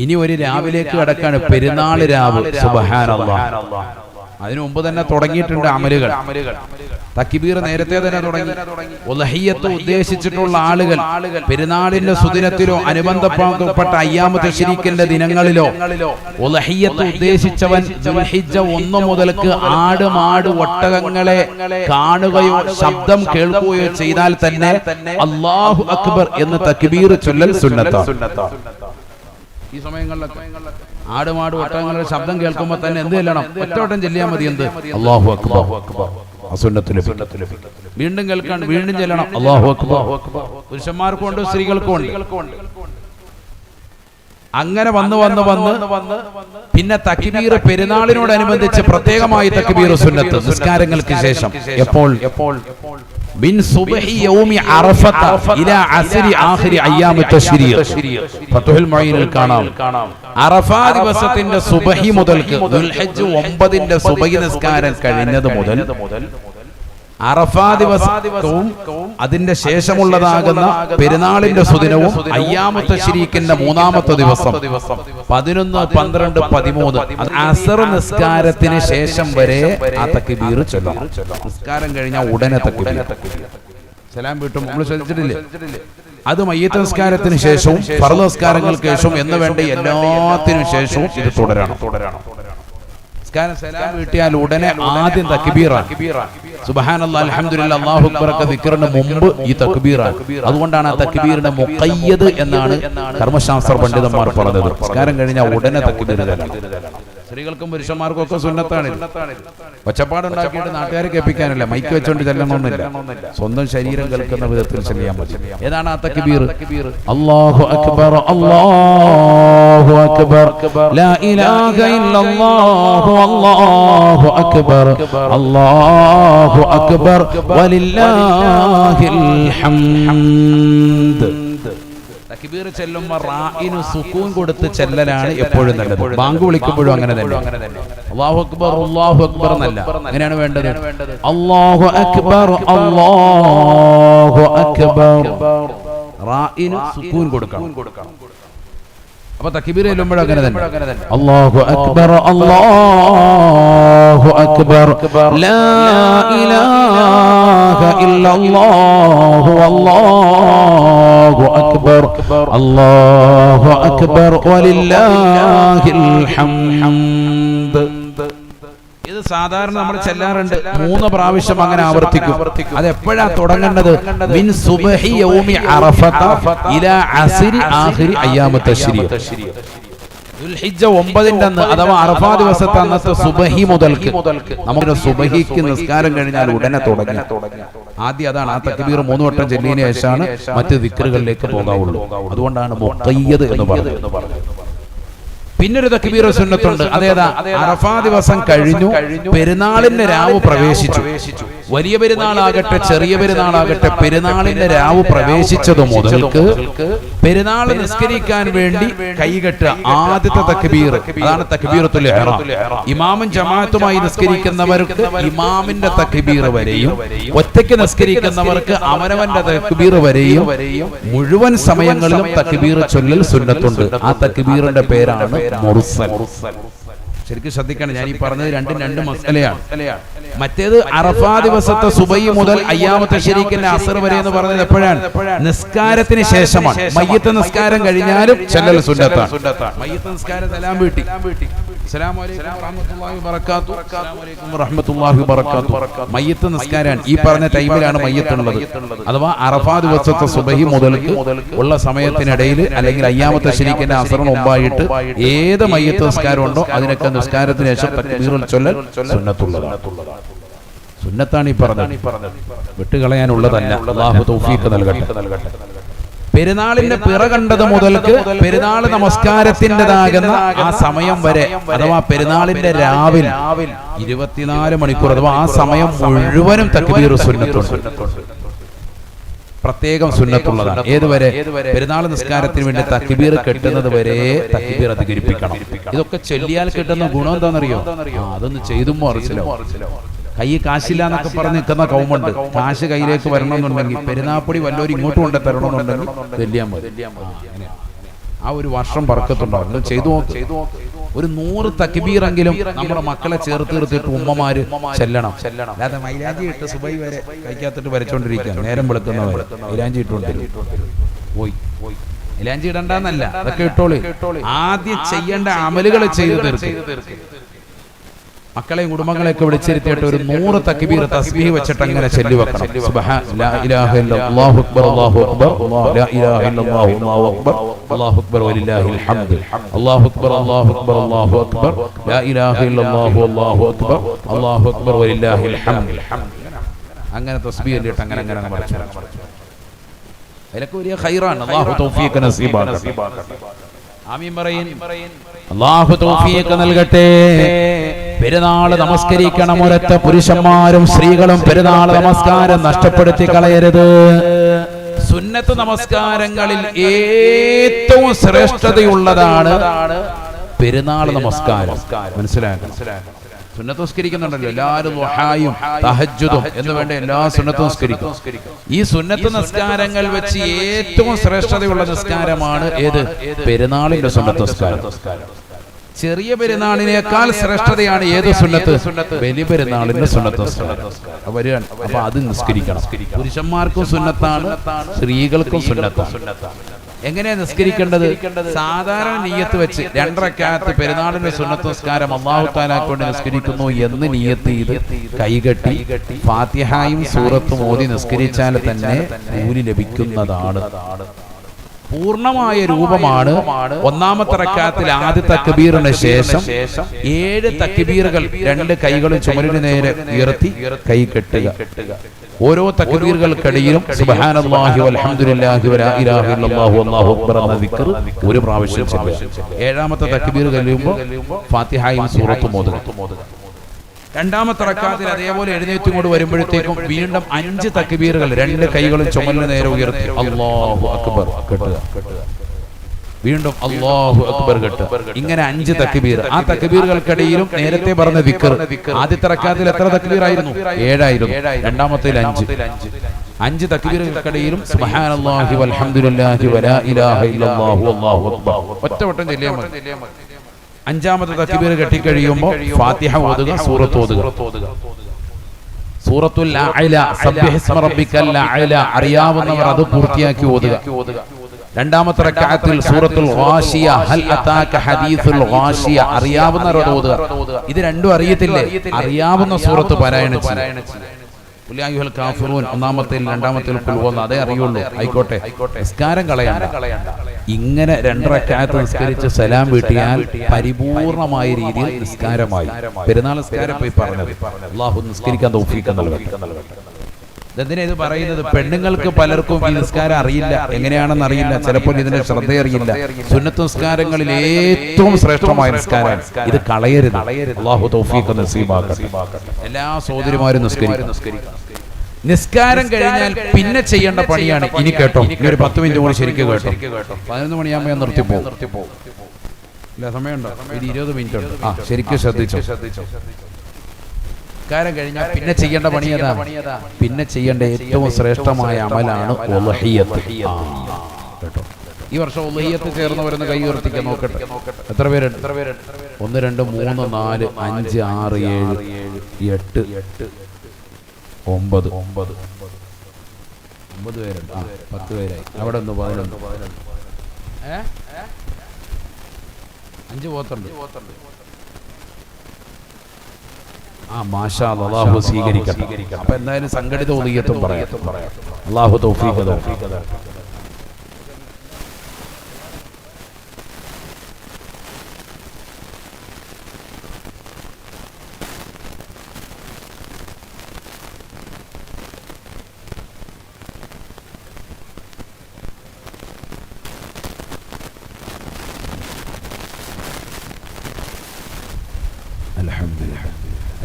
ഇനി ഒരു രാവിലേക്ക് കടക്കാണ്, പെരുന്നാൾ രാവ്. സുബ്ഹാനല്ലാഹ്. അതിനു മുമ്പ് തന്നെ തുടങ്ങിയിട്ടുണ്ട് അമലുകൾ. തക്ബീർ നേരത്തെ തന്നെ തുടങ്ങി. ഉദ്ഹിയ്യത്ത് ഉദ്ദേശിച്ചിട്ടുള്ള ആളുകൾ പെരുന്നാളിന്റെ സുദിനത്തിലോ അനുബന്ധപ്പെട്ട അയ്യാമു തശ്രീഖിന്റെ ദിനങ്ങളിലോ ഉദ്ഹിയ്യത്ത് ഉദ്ദേശിച്ചവൻ ദുൽഹിജ്ജ 1 മുതൽക്ക് ആട് മാട് ഒട്ടകങ്ങളെ കാണുകയോ ശബ്ദം കേൾക്കുകയോ ചെയ്താൽ തന്നെ അല്ലാഹു അക്ബർ എന്ന് തക്ബീർ ചൊല്ലൽ സുന്നത്താണ്. ഈ സമയങ്ങളിലൊക്കെ ആടുമാട് ഒട്ടകങ്ങളുടെ ശബ്ദം കേൾക്കുമ്പോൾ തന്നെ എന്ത് ചെല്ലണം? ഒറ്റവട്ടം ചെല്ലിയാൽ മതി. എന്ത്? അല്ലാഹു അക്ബർ. വീണ്ടും കേൾക്കാൻ വീണ്ടും ചെല്ലണം അല്ലാഹു അക്ബർ. പുരുഷന്മാർക്കും ഉണ്ട് സ്ത്രീകൾക്കും ഉണ്ട്. അങ്ങനെ വന്ന് പിന്നെ തക്ബീർ പെരുന്നാളിനോടനുബന്ധിച്ച് പ്രത്യേകമായി തക്ബീർ സുന്നത്ത് നിസ്കാരങ്ങൾക്ക് ശേഷം. എപ്പോൾ? من صبح يوم عرفة إلى عصر آخر أيام التشريق. فتح المعين കാണാം. അറഫാ ദിവസത്തിന്റെ സുബഹി മുതൽക്ക് ദുൽഹിജ്ജ് 9ന്റെ സുബഹി നിസ്കാരം കഴിഞ്ഞത് മുതൽ അറഫാ ദിവസവും അതിന്റെ ശേഷമുള്ളതാകുന്ന പെരുന്നാളിന്റെ സുദിനവും അയ്യാമു തശ്രീഖിന്റെ 3ാമത്തെ ദിവസം 11, 12, 13 അസർ നിസ്കാരത്തിന് ശേഷം വരെ ആ തക്ബീർ ചൊല്ലണം. നിസ്കാരം കഴിഞ്ഞാൽ ഉടനെ തക്ബീർ. സലാം വീട്ടും നമ്മൾ ശ്രദ്ധിച്ചിട്ടില്ലേ? അത് മയ്യിത്ത് നിസ്കാരത്തിന് ശേഷവും ഫർള് നിസ്കാരങ്ങൾക്ക് ശേഷവും എന്ന് വേണ്ട എല്ലാത്തിനും ശേഷവും ഇത് തുടരണം. സലാം വീട്ടിയാൽ ഉടനെ ആദ്യം തക്ബീറാണ്. സുബ്ഹാനല്ലാഹ്, അൽഹംദുലില്ലാഹ്, അല്ലാഹു അക്ബർ ഒക്കെ ദിക്റിന് മുമ്പ് ഈ തക്ബീറാണ്. അതുകൊണ്ടാണ് ആ തക്ബീറിന്റെ മുഖയ്യദ് എന്നാണ് കർമ്മശാസ്ത്ര പണ്ഡിതന്മാർ പറഞ്ഞത്. നിസ്കാരം കഴിഞ്ഞാൽ ഉടനെ തക്ബീർ ചൊല്ലണം. സ്ത്രീകൾക്കും പുരുഷന്മാർക്കും ഒക്കെ സുന്നത്താണ്. ഒച്ചപ്പാടുണ്ടാക്കിയിട്ട് നാട്ടുകാരെ കേൾപ്പിക്കാനല്ല, മൈക്ക് വെച്ചോണ്ട് ചെല്ലണമെന്നില്ല. സ്വന്തം ശരീരം കേൾക്കുന്ന വിധത്തിൽ ചെയ്യാൻ പറ്റും. ഏതാണ് ആ തക്ബീർ? അല്ലാഹു അക്ബർ, അല്ലാഹു അക്ബർ, ലാ ഇലാഹ ഇല്ലല്ലാഹു, അല്ലാഹു അക്ബർ, അല്ലാഹു അക്ബർ, വലില്ലാഹിൽ ഹംദ്. തക്ബീർ ചെല്ലുമ്പോൾ റാഇന് സുകൂൻ കൊടുത്ത് ചെല്ലലാണ് എപ്പോഴും നല്ലത്. ബാങ്ക് വിളിക്കുമ്പോഴും അങ്ങനെ തന്നെ. അല്ലാഹു അക്ബർ, അല്ലാഹു അക്ബർ എന്നല്ല, അങ്ങനെയാണ് വേണ്ടത്. അല്ലാഹു അക്ബർ, അല്ലാഹു അക്ബർ, റാഇന് സുകൂൻ കൊടുക്കണം. അപ്പൊ തക്ബീർ ചെല്ലുമ്പോൾ അങ്ങനെ തന്നെ. അല്ലാഹു അക്ബർ, അല്ലാഹു അക്ബർ, ലാ ഇലാഹ ഇല്ലല്ലാഹു, അല്ലാഹു അക്ബർ, അല്ലാഹു അക്ബർ, വലില്ലാഹിൽ ഹംദ്. ഇത് സാധാരണ നമ്മൾ ചെല്ലാറുണ്ട്. 3 പ്രാവശ്യം അങ്ങനെ ആവർത്തിക്കും. അത് എപ്പോഴാ തുടങ്ങേണ്ടത്? മിൻ സുബ്ഹി യൗമി അറഫത ഇലാ അസ്രി ആഖിരി അയ്യാമു തശ്രീഖ്. ദുൽഹിജ്ജ 9ന്റെ അന്ന് അഥവാ അറഫാ ദിവസത്തെ അന്നത്തെ സുബഹി മുതൽക്ക് നമുക്ക് സുബഹിക്ക് നിസ്കാരം കഴിഞ്ഞാൽ ഉടനെ തുടങ്ങി. ആദ്യം അതാണ്. ആ തക്ബീർ 3 വട്ടം ചൊല്ലിയതിനു ശേഷമാണ് മറ്റ് ദിക്റുകളിലേക്ക് പോകാവുള്ളൂ. അതുകൊണ്ടാണ് മുഖയ്യദ് എന്ന് പറഞ്ഞത്. പിന്നൊരു തക്ബീർ സുന്നത്തുണ്ട്. അതേതാ? അറഫാ ദിവസം കഴിഞ്ഞു, പെരുന്നാളിന്റെ രാവ് പ്രവേശിച്ചു. വലിയ പെരുന്നാളാകട്ടെ ചെറിയ പെരുന്നാളാകട്ടെ, പെരുന്നാളിന്റെ രാവ് പ്രവേശിച്ചതു മുതൽക്ക് പെരുന്നാൾ നിസ്കരിക്കാൻ വേണ്ടി കൈകെട്ടുക. ആദ്യത്തെ തക്ബീർ അതാണ് തക്ബീറത്തുൽ ഇഹ്റാം. ഇമാമും ജമാഅത്തുമായി നിസ്കരിക്കുന്നവർക്ക് ഇമാമിന്റെ തക്ബീർ വരെയും, ഒറ്റയ്ക്ക് നിസ്കരിക്കുന്നവർക്ക് അവനവന്റെ തക്ബീർ വരെയും മുഴുവൻ സമയങ്ങളിലും തക്ബീർ ചൊല്ലൽ സുന്നത്തുണ്ട്. ആ തക്ബീറിന്റെ പേരാണ് മുർസൽ. ശരിക്കും ശ്രദ്ധിക്കണം, ഞാൻ ഈ പറഞ്ഞത് രണ്ടും 2 മസലയാണ്. മറ്റേത് അറഫാ ദിവസത്തെ സുബഹി മുതൽ അയ്യാമു തശ്രീഖിന്റെ അസർ വരെ എന്ന് പറഞ്ഞത് എപ്പോഴാണ്? നിസ്കാരത്തിന് ശേഷമാണ്. മയ്യിത്ത് നിസ്കാരം കഴിഞ്ഞാലും ചൊല്ലൽ സുന്നത്താണ്. മയ്യിത്ത് നിസ്കാരം സലാം വീട്ടി, അസ്സലാമു അലൈക്കും വറഹ്മത്തുള്ളാഹി വബറകാതുഹു, അസ്സലാമു അലൈക്കും വറഹ്മത്തുള്ളാഹി വബറകാതുഹു. മയ്യിത്ത് നിസ്കാരം ഈ പറഞ്ഞ ടൈമിലാണ് മയ്യിത്ത് ഉള്ളത്. അഥവാ അറഫാ ദിവസത്തെ സുബഹി മുതൽക്ക് ഉള്ള സമയത്തിനിടയിൽ അല്ലെങ്കിൽ അയ്യാമു തശ്രീഖിന്റെ അസറിന് മുമ്പായിട്ട് ഏത് മയ്യിത്ത് നിസ്കാരം ഉണ്ടോ അതിനൊക്കെ നിസ്കാരത്തിന് ശേഷം തക്ബീറുൽ ചൊല്ലൽ സുന്നത്തുള്ളതാണ്. സുന്നത്താണ് ഈ പറഞ്ഞത്, വിട്ടുകളയാനുള്ളതല്ല. അല്ലാഹു തൗഫീഖ് നൽകട്ടെ. പെരുന്നാളിന്റെ പിറ കണ്ടത് മുതൽക്ക് പെരുന്നാൾ നമസ്കാരത്തിൻ്റെതാകുന്ന ആ സമയം വരെ അഥവാ പെരുന്നാളിന്റെ രാവിലെ 24 മണിക്കൂർ അഥവാ ആ സമയം മുഴുവനും തക്ബീർ സുന്നത്തുണ്ട്. പ്രത്യേകം സുന്നത്തുള്ളതാണ്. ഏതുവരെ? പെരുന്നാൾ നിസ്കാരത്തിന് വേണ്ടി തക്ബീർ കെട്ടുന്നത് വരെ തക്ബീർ അധികരിപ്പിക്കണം. ഇതൊക്കെ ചൊല്ലിയാൽ കിട്ടുന്ന ഗുണം എന്താണെന്നറിയോ? അതൊന്ന് ചെയ്തും മനസ്സിലാവും. കൈ കാശില്ല എന്നൊക്കെ പറഞ്ഞ് നിൽക്കുന്ന കൗമുണ്ട്. കാശ് കയ്യിലേക്ക് വരണമെന്നുണ്ടെങ്കിൽ പെരുന്നാപ്പൊടി വല്ലവരും ഇങ്ങോട്ട് കൊണ്ട് തരണമെന്നുണ്ടെങ്കിൽ ചെല്ലിയാൽ മതി. ആ ഒരു വർഷം ബർക്കത്തുണ്ടാവും. ചെയ്തു നോക്ക്. ഒരു 100 തക്ബീറെങ്കിലും നമ്മുടെ മക്കളെ ചേർത്ത് നിർത്തിയിട്ട് ഉമ്മമാര് ചെല്ലണം. അല്ലാതെ മൈലാഞ്ചി ഇട്ട് സുബൈ വരെ കഴിക്കാത്തിട്ട് വരച്ചോണ്ടിരിക്കുക. നേരം വെളുക്കുന്നവർ മൈലാഞ്ചി ഇട്ടുകൊണ്ടിരിക്കും. പോയി മൈലാഞ്ചി ഇടണ്ടെന്നല്ല, അതൊക്കെ ഇട്ടോളി. ആദ്യം ചെയ്യേണ്ട അമലുകൾ ചെയ്ത് തീർക്കും. മക്കളെയും കുടുംബങ്ങളെയൊക്കെ വിളിച്ചിരുത്തിയിട്ട് ഒരു 100 തക്ബീർ തസ്ബീഹ് വെച്ചിട്ട് അങ്ങനെ ചൊല്ലി വെക്കണം. സുബ്ഹാന ലാ ഇലാഹ ഇല്ലല്ലാഹു അല്ലാഹു അക്ബർ അല്ലാഹു അക്ബർ ലാ ഇലാഹ ഇല്ലല്ലാഹു അല്ലാഹു അക്ബർ അല്ലാഹു അക്ബർ വലില്ലാഹിൽ ഹംദ് അല്ലാഹു അക്ബർ അല്ലാഹു അക്ബർ അല്ലാഹു അക്ബർ ലാ ഇലാഹ ഇല്ലല്ലാഹു അല്ലാഹു അക്ബർ അല്ലാഹു അക്ബർ വലില്ലാഹിൽ ഹംദ്. അങ്ങനെ തസ്ബീഹ് ചൊല്ലിട്ട് അങ്ങനെ അതിലൊക്കെ വലിയ ഖൈറാണ്. അല്ലാഹു തൗഫീഖ് നസീബാക്കട്ടെ. ആമീൻ പറയൻ. അല്ലാഹു തൗഫീഖ് നൽകട്ടെ. പെരുന്നാൾ നമസ്കരിക്കണം. ഒരൊറ്റ പുരുഷന്മാരും സ്ത്രീകളും പെരുന്നാൾ നമസ്കാരം നഷ്ടപ്പെടുത്തി കളയരുത്. സുന്നത്ത് നമസ്കാരങ്ങളിൽ ഏറ്റവും ശ്രേഷ്ഠതയുള്ളതാണ് പെരുന്നാൾ നമസ്കാരം. മനസ്സിലാക്കണം. സുന്നത്ത് നമസ്കരിക്കുന്നുണ്ടല്ലോ എല്ലാവരും. ദുഹായും തഹജ്ജുദും എന്ന് വേണ്ട എല്ലാ സുന്നത്തും നമസ്കരിക്കും. ഈ സുന്നത്ത് നമസ്കാരങ്ങൾ വെച്ച് ഏറ്റവും ശ്രേഷ്ഠതയുള്ള നിസ്കാരമാണ് ഏത്? പെരുന്നാളിന്റെ സുന്നത്ത് നമസ്കാരം. ചെറിയ പെരുന്നാളിനേക്കാൾ ശ്രേഷ്ഠതയാണ് ഏത് സുന്നത്ത്? വലിയ പെരുന്നാളിന്റെ സുന്നത്ത് വരികയാണ്. അപ്പൊ അത് നിസ്കരിക്കണം. പുരുഷന്മാർക്കും സുന്നത്താണ്, സ്ത്രീകൾക്കും സുന്നത്താണ്. എങ്ങനെയാ നിസ്കരിക്കേണ്ടത്? സാധാരണ നിയ്യത്ത് വെച്ച് 2 റക്അത്ത് പെരുന്നാളിന്റെ സുന്നത്ത് നിസ്കാരം അല്ലാഹു തആലക്ക് വേണ്ടി നിസ്കരിക്കുന്നു എന്ന് നിയ്യത്ത് ചെയ്ത് കൈകെട്ടി ഫാത്തിഹയും സൂറത്തും ഓതി നിസ്കരിച്ചാൽ തന്നെ കൂലി ലഭിക്കുന്നതാണ്. പൂർണ്ണമായ രൂപമാണ് ഒന്നാമത്തെ റക്അത്തിൽ ആദ്യ തക്ബീറിന് ശേഷം 7 തക്ബീറുകൾ 2 കൈകളും ചുമലിന് നേരെ ഉയർത്തി കൈ കെട്ടുക. ഓരോ തക്ബീറുകൾക്കിടയിലും സുബ്ഹാനല്ലാഹി വൽഹംദുലില്ലാഹി വലാ ഇലാഹ ഇല്ലല്ലാഹു അല്ലാഹു അക്ബർ എന്ന ദിക്ർ ഒരു പ്രാവശ്യം ചൊല്ലുക. 7ാമത്തെ തക്ബീർ കഴിയുമ്പോൾ ഫാത്തിഹയും സൂറത്തും ഓതുക. 2ാമത്തെ റക്അത്തിൽ അതേപോലെ എഴുന്നേറ്റ് കൊണ്ട് വരുമ്പോഴത്തേക്കും വീണ്ടും 5 തക്ബീറുകൾ 2 കൈകളും ചുമലിന് നേരെ ഉയർത്തി അല്ലാഹു അക്ബർ കെട്ടുക. വീണ്ടും അല്ലാഹു അക്ബർ കെട്ടുക. ഇങ്ങനെ 5 തക്ബീർ. ആ തക്ബീറുകൾക്കിടയിലും നേരത്തെ പറഞ്ഞ ദിക്ർ. ആദ്യത്തെ റക്അത്തിൽ എത്ര തക്ബീർ ആയിരുന്നു? 7 ആയിരുന്നു. 2ാമത്തേൽ 5 തക്ബീറുകൾക്കിടയിലും സുബ്ഹാനല്ലാഹി വൽഹംദുലില്ലാഹി വലാ ഇലാഹ ഇല്ലല്ലാഹു അല്ലാഹു അക്ബർ ഒറ്റവട്ടം ചൊല്ലിയാൽ മതി. 5ാമത്തെ തക്ബീർ കെട്ടിക്കഴിയുമ്പോൾ ഫാത്തിഹ ഓതുക, സൂറത്ത് ഓതുക. സൂറത്തുൽ അഅല സബ്ബിഹിസ്മ റബ്ബിക്കൽ അഅല അറിയാവുന്നവർ അത് പൂർത്തിയാക്കി ഓതുക. 2ാമത്തെ റക്അത്തിൽ സൂറത്തുൽ ഗാശിയ ഹൽ അതാക ഹദീസുൽ ഗാശിയ അറിയാവുന്നവർ ഓതുക. ഇത് രണ്ടും അറിയത്തില്ലേ? അറിയാവുന്ന സൂറത്ത് പാരായണം ചെയ്യുക. ഖുൽ യാ അയ്യുഹൽ കാഫിറൂൻ 1ാമത്തേൽ 2ാമത്തേൽ ഖുൽ ഹുവ അതേ അറിയുള്ളൂ. ആയിക്കോട്ടെ, നിസ്കാരം കളയണ്ട. ഇങ്ങനെ 2 റക്അത്ത് നിസ്കരിച്ച് സലാം വീട്ടിയാൽ പരിപൂർണമായ രീതിയിൽ നിസ്കാരമായി. പെരുന്നാൾ നിസ്കാരം പോയി പറഞ്ഞത്. അല്ലാഹു നിസ്കരിക്കാൻ തൗഫീഖ് നൽകട്ടെ. എന്തിനാ ഇത് പറയുന്നത്? പെണ്ണുങ്ങൾക്ക് പലർക്കും ഈ നിസ്കാരം അറിയില്ല, എങ്ങനെയാണെന്ന് അറിയില്ല, ചിലപ്പോൾ ഇതിന്റെ ശ്രദ്ധ അറിയില്ല. സുന്നത്ത് നിസ്കാരങ്ങളിൽ ഏറ്റവും ശ്രേഷ്ഠമായ നിസ്കാരം ഇത് കളയരുത്. അല്ലാഹു തൗഫീഖ് നസീബാക്കട്ടെ. എല്ലാ സഹോദരിമാരും നിസ്കരിക്കണം. നിസ്കാരം കഴിഞ്ഞാൽ പിന്നെ ചെയ്യേണ്ട പണിയാണ്. ഇനി കേട്ടോ, ഇനി ഒരു 10 മിനിറ്റ് കൂടി ശരിക്കും കേട്ടോ. 11 മണിയാകുമ്പോൾ ഞാൻ നിർത്തിപ്പോകും. ഇല്ല, സമയമുണ്ടോ? ഒരു 20 മിനിറ്റ് ഉണ്ട്. ശരിക്കും ശ്രദ്ധിച്ചോ. നിസ്കാരം കഴിഞ്ഞാൽ പിന്നെ ചെയ്യേണ്ട പണി ഏതാ? പിന്നെ ചെയ്യേണ്ട ഏറ്റവും ശ്രേഷ്ഠമായ അമലാണ് ഉളുഹിയ്യത്ത്. കേട്ടോ, ഈ വർഷം ഉളുഹിയ്യത്ത് ചേർന്നവരെന്ന് കൈ ഉയർത്തിക്കാൻ നോക്കട്ടെ. എത്ര പേരുണ്ട്? 1 2 3 4 5 6 7 8 9 പേരുണ്ട്. 10 പേരായി. അവിടെ ഒന്ന് 11. 5 പോത്തുണ്ട്. മാഷാ അല്ലാഹു സ്വീകരിക്കട്ടെ. അപ്പൊ എന്തായാലും സംഘടിത ഉളുഹിയ്യത്തും പറയാം. അല്ലാഹു തൗഫീഖ് തരട്ടെ. അൽഹംദുലില്ലാഹ്.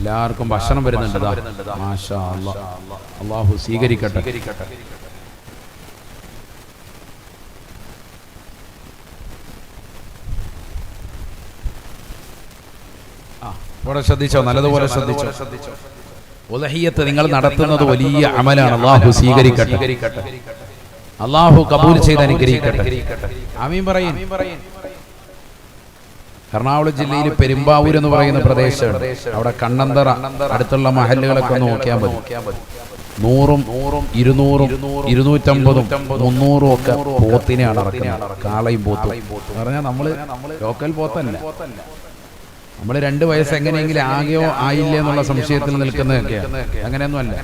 എല്ലാവർക്കും ഭക്ഷണം വരുന്നുണ്ട്. മാഷാ അല്ലാഹ്. അല്ലാഹു സ്വീകരിക്കട്ടെ. ഇവിടെ ശ്രദ്ധിച്ചോ, നല്ലതുപോലെ ശ്രദ്ധിച്ചോ. ഉളുഹിയ്യത്ത് നിങ്ങൾ നടത്തുന്നത് വലിയ അമലാണ്. അല്ലാഹു സ്വീകരിക്കട്ടെ. അള്ളാഹു കബൂൽ ചെയ്ത് അനുഗ്രഹിക്കട്ടെ. ആമീൻ പറയും. എറണാകുളം ജില്ലയിൽ പെരുമ്പാവൂർ എന്ന് പറയുന്ന പ്രദേശമാണ്. അവിടെ കണ്ണന്തറ അടുത്തുള്ള മഹല്ലുകളൊക്കെ ഒന്ന് നോക്കിയാൽ മതി. 100, 200, 250, 300 ഒക്കെ പോത്തിനെയാണ് ഇറക്കുന്നത്. കാളയും പോത്തും പറഞ്ഞാൽ നമ്മള് ലോക്കൽ പോത്തല്ല. നമ്മൾ 2 വയസ്സ് എങ്ങനെയെങ്കിലും ആകെയോ ആയില്ലേ എന്നുള്ള സംശയത്തിൽ നിൽക്കുന്നതൊക്കെയാണ്. അങ്ങനെയൊന്നും അല്ല.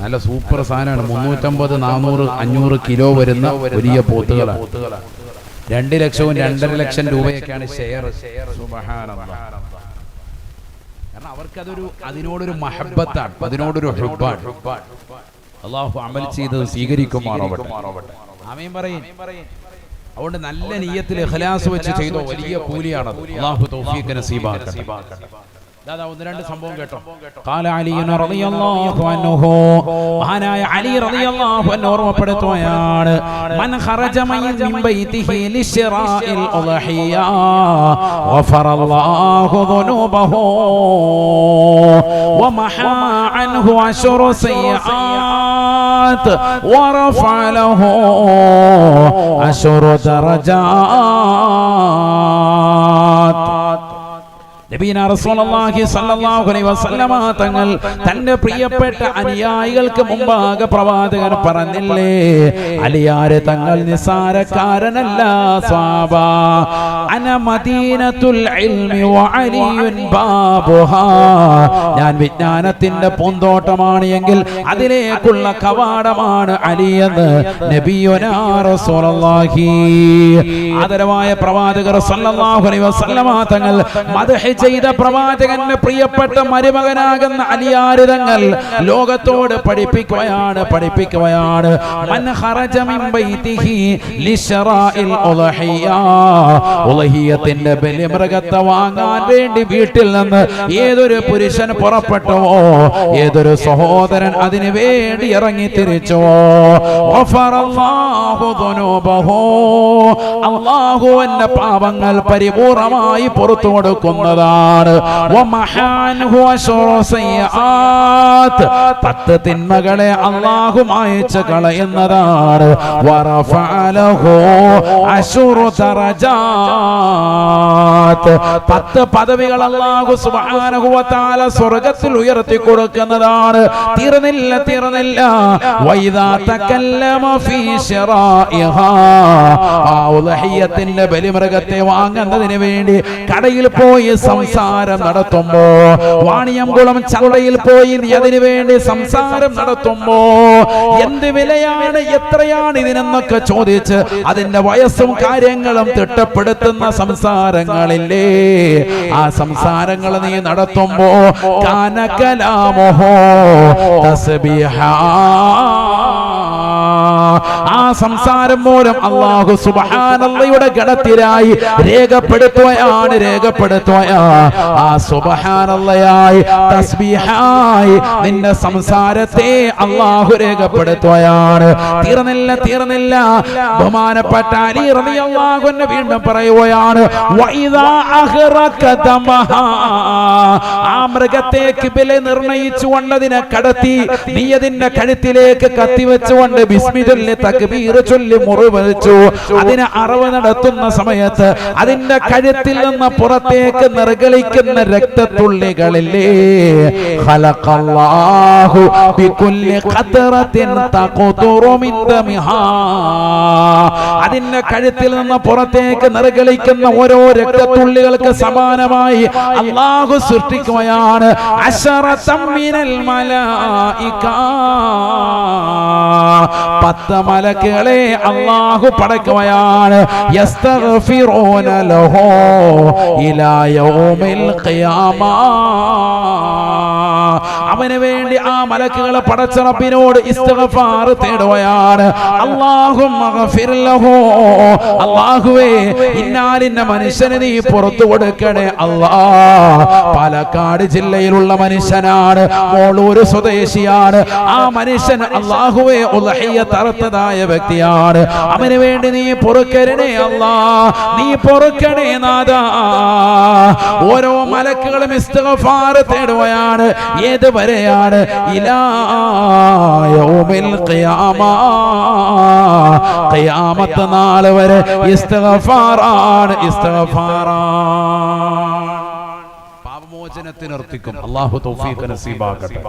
നല്ല സൂപ്പർ സാധനമാണ്. 350, 400, 500 കിലോ വരുന്ന വലിയ പോത്തുകളാണ്. 2 ലക്ഷവും 2.5 ലക്ഷം രൂപയൊക്കെയാണ് ഷെയർ. സുബ്ഹാനല്ലാഹ്. കാരണം അവർക്കതൊരു അതിനോടൊരു മഹബത്താണ്, അതിനോടൊരു ഹുബ്ബാണ്. അല്ലാഹു അമൽ ചെയ്തത് സ്വീകരിക്കുമാറാവട്ടെ. ആമീൻ പറയും. അതുകൊണ്ട് നല്ല നിയ്യത്തിൽ ഇഖ്ലാസ് വെച്ച് ചെയ്തോ വലിയ കൂലിയാണത്. അല്ലാഹു തൗഫീഖ് നസീബാക്കട്ടെ. ദാദാ ഒന്ന് രണ്ട് സംഭവം കേട്ടോ. ഖാല അലി റളിയല്ലാഹു അൻഹു, മഹാനായ അലി റളിയല്ലാഹു അൻഹു ഓർമ്മപ്പെടുത്തുകയാണ്, മൻ ഖറജ മിൻ ബൈതിഹി ലിശ്റാഇൽ ഉദ്ഹിയ ഗഫറല്ലാഹു ദുനൂബഹു വമഹാ അൻഹു അശ്റു സയ്യിആത് വറഫഅ ലഹു അശ്റു ദറജാത്. നബിയനാ റസൂലുള്ളാഹി സ്വല്ലല്ലാഹു അലൈഹി വസല്ലമ തങ്ങൾ തന്റെ പ്രിയപ്പെട്ട അനുയായികൾക്ക് മുമ്പാകെ പ്രവാചകൻ പറഞ്ഞില്ലേ, അലിയാരെ തങ്ങൾ നിസാരക്കാരനല്ല. സ്വഹാബ അന മദീനത്തുൽ ഇൽമി വ അലിയുൻ ബാബുഹാ, ഞാൻ വിജ്ഞാനത്തിന്റെ പൂന്തോട്ടമാണ് എങ്കിൽ അതിലേക്കുള്ള കവാടമാണ് അലി എന്ന് നബിയുനാ റസൂലുള്ളാഹി. ആദരവായ പ്രവാചകർ സ്വല്ലല്ലാഹു അലൈഹി വസല്ലമ തങ്ങൾ മദ്ഹ് ചെയ്ത പ്രവാചകന്റെ പ്രിയപ്പെട്ട മരുമകനാകുന്ന അലിയാര് തങ്ങൾ ലോകത്തോട് പഠിപ്പിക്കുകയാണ് മൻ ഖറജ മിൻ ബൈതിഹി ലിശ്റാഇൽ ഉദ്ഹിയ, ഉദ്ഹിയത്തിന്റെ ബലിമൃഗത്തെ വാങ്ങാൻ വേണ്ടി വീട്ടിൽ നിന്ന് ഏതൊരു പുരുഷൻ പുറപ്പെട്ടുവോ, ഏതൊരു സഹോദരൻ അതിനു വേണ്ടി ഇറങ്ങി തിരിച്ചുവോ, ഗഫറല്ലാഹു ദുനൂബഹു, അല്ലാഹു അവന്റെ പാപങ്ങൾ പരിപൂർണമായി പുറത്തു കൊടുക്കുന്നതാണ്. 10 തിന്മകളെ അല്ലാഹു മായ്ച്ചു കളയുന്നതാണ്. 10 പദവികൾ അല്ലാഹു സുബ്ഹാനഹു വ തആല സ്വർഗ്ഗത്തിൽ ഉയർത്തി കൊടുക്കുന്നതാണ്. തീർന്നില്ല. വൈദാ തകല്ലമ ഫീ ശറാഇഹാ, ആ ഉദ്ഹിയത്തിന്റെ ബലിമൃഗത്തെ വാങ്ങുന്നതിന് വേണ്ടി കടയിൽ പോയി സംസാരം നടത്തുമ്പോ, വാണിയംകുളം ചന്തയിൽ പോയി അതിനു വേണ്ടി സംസാരം നടത്തുമ്പോ, എന്ത് വിലയാണ്, എത്രയാണ് ഇതിനെന്നൊക്കെ ചോദിച്ച് അതിന്റെ വയസ്സും കാര്യങ്ങളും തിട്ടപ്പെടുത്തുന്ന സംസാരങ്ങളില്ലേ, ആ സംസാരങ്ങൾ നീ നടത്തുമ്പോ കാന കലാമുഹു തസ്ബീഹാ, ആ സംസാരം മൂലം അല്ലാഹു സുബ്ഹാനല്ലാഹയുടെ ഗണത്തിലായി രേഖപ്പെടുത്തുകയാണ്. ആ സുബ്ഹാനല്ലാഹയായി തസ്ബീഹായി നിന്റെ സംസാരത്തെ അല്ലാഹു രേഖപ്പെടുത്തുകയാണ്. തീർന്നില്ല. ബഹുമാനപ്പെട്ട അലി റളിയല്ലാഹു അൻഹു വീണ്ടും പറയുകയാണ്, വഇദാ അഖറകതമഹാ, ആ മൃഗത്തേക്ക് ബല നിർണയിച്ചുകൊണ്ട് അതിനെ കടത്തി നീ അതിന്റെ കഴുത്തിലേക്ക് കത്തിവെച്ചുകൊണ്ട് ബിസ്മി ചൊല്ലി തക്ബീർ ചൊല്ലി മുറിവലിച്ചു അതിനെ അറവ് നടത്തുന്ന സമയത്ത് അതിന്റെ കഴുത്തിൽ നിന്ന് പുറത്തേക്ക് നിർഗളിക്കുന്ന രക്തത്തുള്ളികളില്ലേ, ഖലഖല്ലാഹു ബികുല്ലി ഖത്റത്തിൻ തഖ്തുറു മിൻ ദമിഹാ, അതിന്റെ കഴുത്തിൽ നിന്ന് പുറത്തേക്ക് നിർഗളിക്കുന്ന ഓരോ രക്തത്തുള്ളികൾക്ക് സമാനമായി അല്ലാഹു സൃഷ്ടിക്കുകയാണ് 10 മിനൽ മലായിക, 10 മലക്കുകളെ അല്ലാഹു പടക്കുകയാണ്. യസ്തഗ്ഫിറൂന ലഹു ഇലാ യൗമിൽ ഖിയാമ, അവന് വേണ്ടി ആ മലക്കുകളെ പടച്ച റബ്ബിനോട് ഇസ്തിഗ്ഫാർ തേടുകയാണ്. അല്ലാഹുമ്മ ഗഫിർ ലഹു, അല്ലാഹുവേ ഇന്നാലിന്ന മനുഷ്യനെ നീ പുറത്തു കൊടുക്കണേ അല്ലാഹ്. പാലക്കാട് ജില്ലയിലുള്ള മനുഷ്യനാണ്, മോളൂർ സ്വദേശിയാണ്. ആ മനുഷ്യൻ അല്ലാഹുവേ ഉദ്ഹിയ്യത്ത് അറുത്തതായ വ്യക്തിയാണ്. അവന് വേണ്ടി നീ പൊറുക്കണേ അല്ലാഹ്, നീ പൊറുക്കണേ നാഥാ. ഓരോ മലക്കുകളും ഇസ്തിഗ്ഫാർ തേടുകയാണ്. ഏതുവരെയാണ്? ഇലാ യൗമിൽ ഖിയാമ, ഖിയാമത്ത് നാൾ വരെ ഇസ്തിഗ്ഫാറാണ്, ഇസ്തിഗ്ഫാറാണ്. പാപമോചനത്തിനർത്തിക്കും. അല്ലാഹു തൗഫീഖ് നസീബാക്കട്ടെ.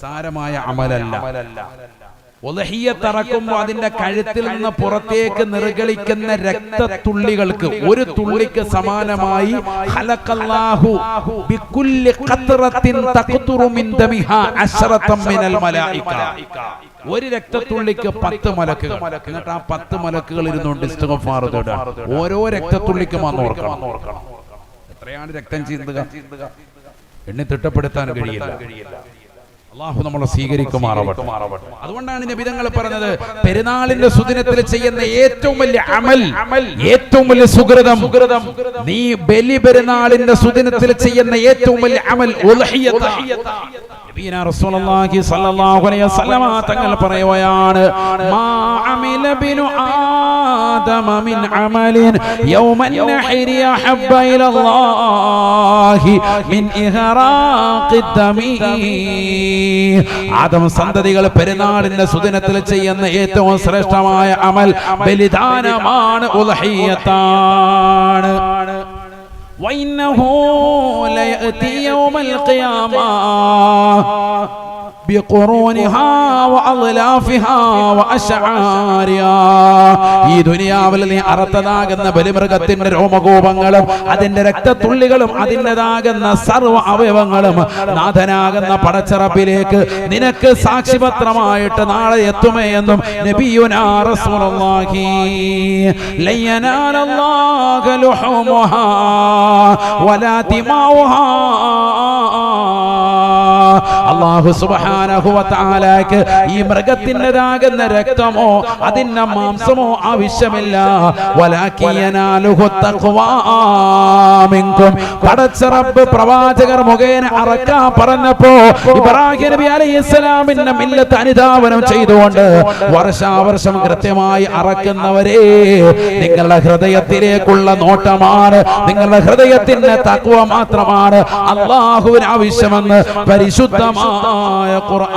സാരമായ അമലല്ല. ഉളഹിയ്യത്ത് ഇറക്കുമ്പോൾ അതിന്റെ കഴുത്തിൽ നിന്ന് പുറത്തേക്ക് നിർഗളിക്കുന്ന രക്തത്തുള്ളികൾക്ക് ഒരു തുള്ളിക്ക് സമാനമായി ഖലഖല്ലാഹു ബികുല്ലി ഖത്റത്തിൻ തഖ്തുറു മിൻ ദമിഹാ അശ്റതൻ മിനൽ മലായിക. ഒരു രക്തത്തുള്ളിക്ക് 10 മലക്കുകൾ. എന്നിട്ട് ആ 10 മലക്കുകൾ ഇരുന്നുകൊണ്ട് ഇസ്തിഗ്ഫാർ തേടുക. ഓരോ രക്തത്തുള്ളിക്കും അന്ന് ഓർക്കണം എത്രയാണ് രക്തം ചീന്തുക. എണ്ണി തിട്ടപ്പെടുത്താൻ കഴിയില്ല. അല്ലാഹു നമ്മളെ സ്വീകരിക്കുമാറാവട്ടെ. അതുകൊണ്ടാണ് നബി തങ്ങൾ പറഞ്ഞത്, പെരുന്നാളിന്റെ സുദിനത്തിൽ ചെയ്യുന്ന ഏറ്റവും വലിയ അമൽ, ഏറ്റവും വലിയ സുകൃതം, നീ ബലി പെരുന്നാളിന്റെ സുദിനത്തിൽ ചെയ്യുന്ന ഏറ്റവും വലിയ അമൽ ഉൾഹിയ്യത്ത്. നബിയനാ റസൂലുള്ളാഹി സ്വല്ലല്ലാഹു അലൈഹി വസല്ലം തങ്ങൾ പറയുകയാണ്, മാ അമില ബിനു ആദമ മിൻ അമലിൻ യൗമൻ നഹരി അഹബ്ബ ഇലല്ലാഹി മിൻ ഇഹ്റാഖി ദമി. ആദം സന്തതികൾ പെരുന്നാളിന്റെ സുദിനത്തിൽ ചെയ്യുന്ന ഏറ്റവും ശ്രേഷ്ഠമായ അമൽ ബലിദാനമാണ്, ഉൾഹിയ്യത്താണ്. وإنه ليأتي يوم القيامة بقرونها وأضلافها وأشعارها. ഈ ദുനിയാവിൽ നീ അർത്ഥനാകുന്ന ബലിമൃഗത്തിന്റെ രോമകൂപങ്ങളും അതിന്റെ രക്തത്തുള്ളികളും അതിൻ്റെതാകുന്ന സർവ്വ അവയവങ്ങളും നാഥനാകുന്ന പടച്ചറപ്പിലേക്ക് നിനക്ക് സാക്ഷിപത്രമായിട്ട് നാളെ എത്തുമേ എന്നും നബിയുനാ റസൂലുള്ളാഹി. ലയനാലല്ലാഹു ലുഹൂമുഹാ വലാ ദിമാഉഹാ. അല്ലാഹു സുബ്ഹാനഹു വ തആലക്ക് ഈ മൃഗത്തിൻ്റെതാകുന്ന രക്തമോ അതിന്റെ മാംസമോ ആവശ്യമില്ല. വലാകിയനാലുഹു തഖ്വാ മിൻകും. പടച്ച റബ്ബ് പ്രവാചകർ മുഖേന അറക്കാൻ പറഞ്ഞപ്പോ ഇബ്രാഹിം നബി അലൈഹിസ്സലാമിന്റെ മില്ലത്ത് അനുധാവനം ചെയ്തുകൊണ്ട് വർഷാവർഷം കൃത്യമായി അറക്കുന്നവരെ, നിങ്ങളുടെ ഹൃദയത്തിലേക്കുള്ള നോട്ടമാണ്, നിങ്ങളുടെ ഹൃദയത്തിന്റെ തഖ്വ മാത്രമാണ് അല്ലാഹുവിന് ആവശ്യമെന്ന് പരിശുദ്ധമായ ഖുർആൻ.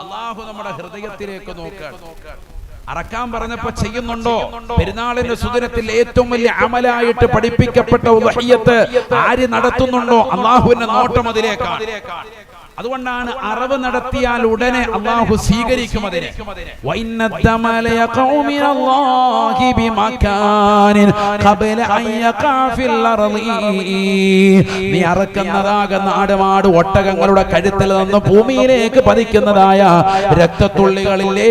അല്ലാഹു നമ്മുടെ ഹൃദയത്തിലേക്ക് നോക്കാൻ. അറക്കാൻ പറഞ്ഞപ്പോ ചെയ്യുന്നുണ്ടോ? പെരുന്നാളിന്റെ സുദിനത്തിൽ ഏറ്റവും വലിയ അമലായിട്ട് പഠിപ്പിക്കപ്പെട്ട ഉൾഹിയ്യത്ത് ആര് നടത്തുന്നുണ്ടോ അല്ലാഹുവിന്റെ നോട്ടം അതിലേക്കാണ്. അതുകൊണ്ടാണ് അറവ് നടത്തിയാൽ ഉടനെ അല്ലാഹു സ്വീകരിക്കും അതിനെ. നീ അറക്കുന്നതാകുന്ന ആടുമാട് ഒട്ടകങ്ങളുടെ കഴുത്തിൽ നിന്ന് ഭൂമിയിലേക്ക് പതിക്കുന്നതായ രക്തത്തുള്ളികളില്ലേ,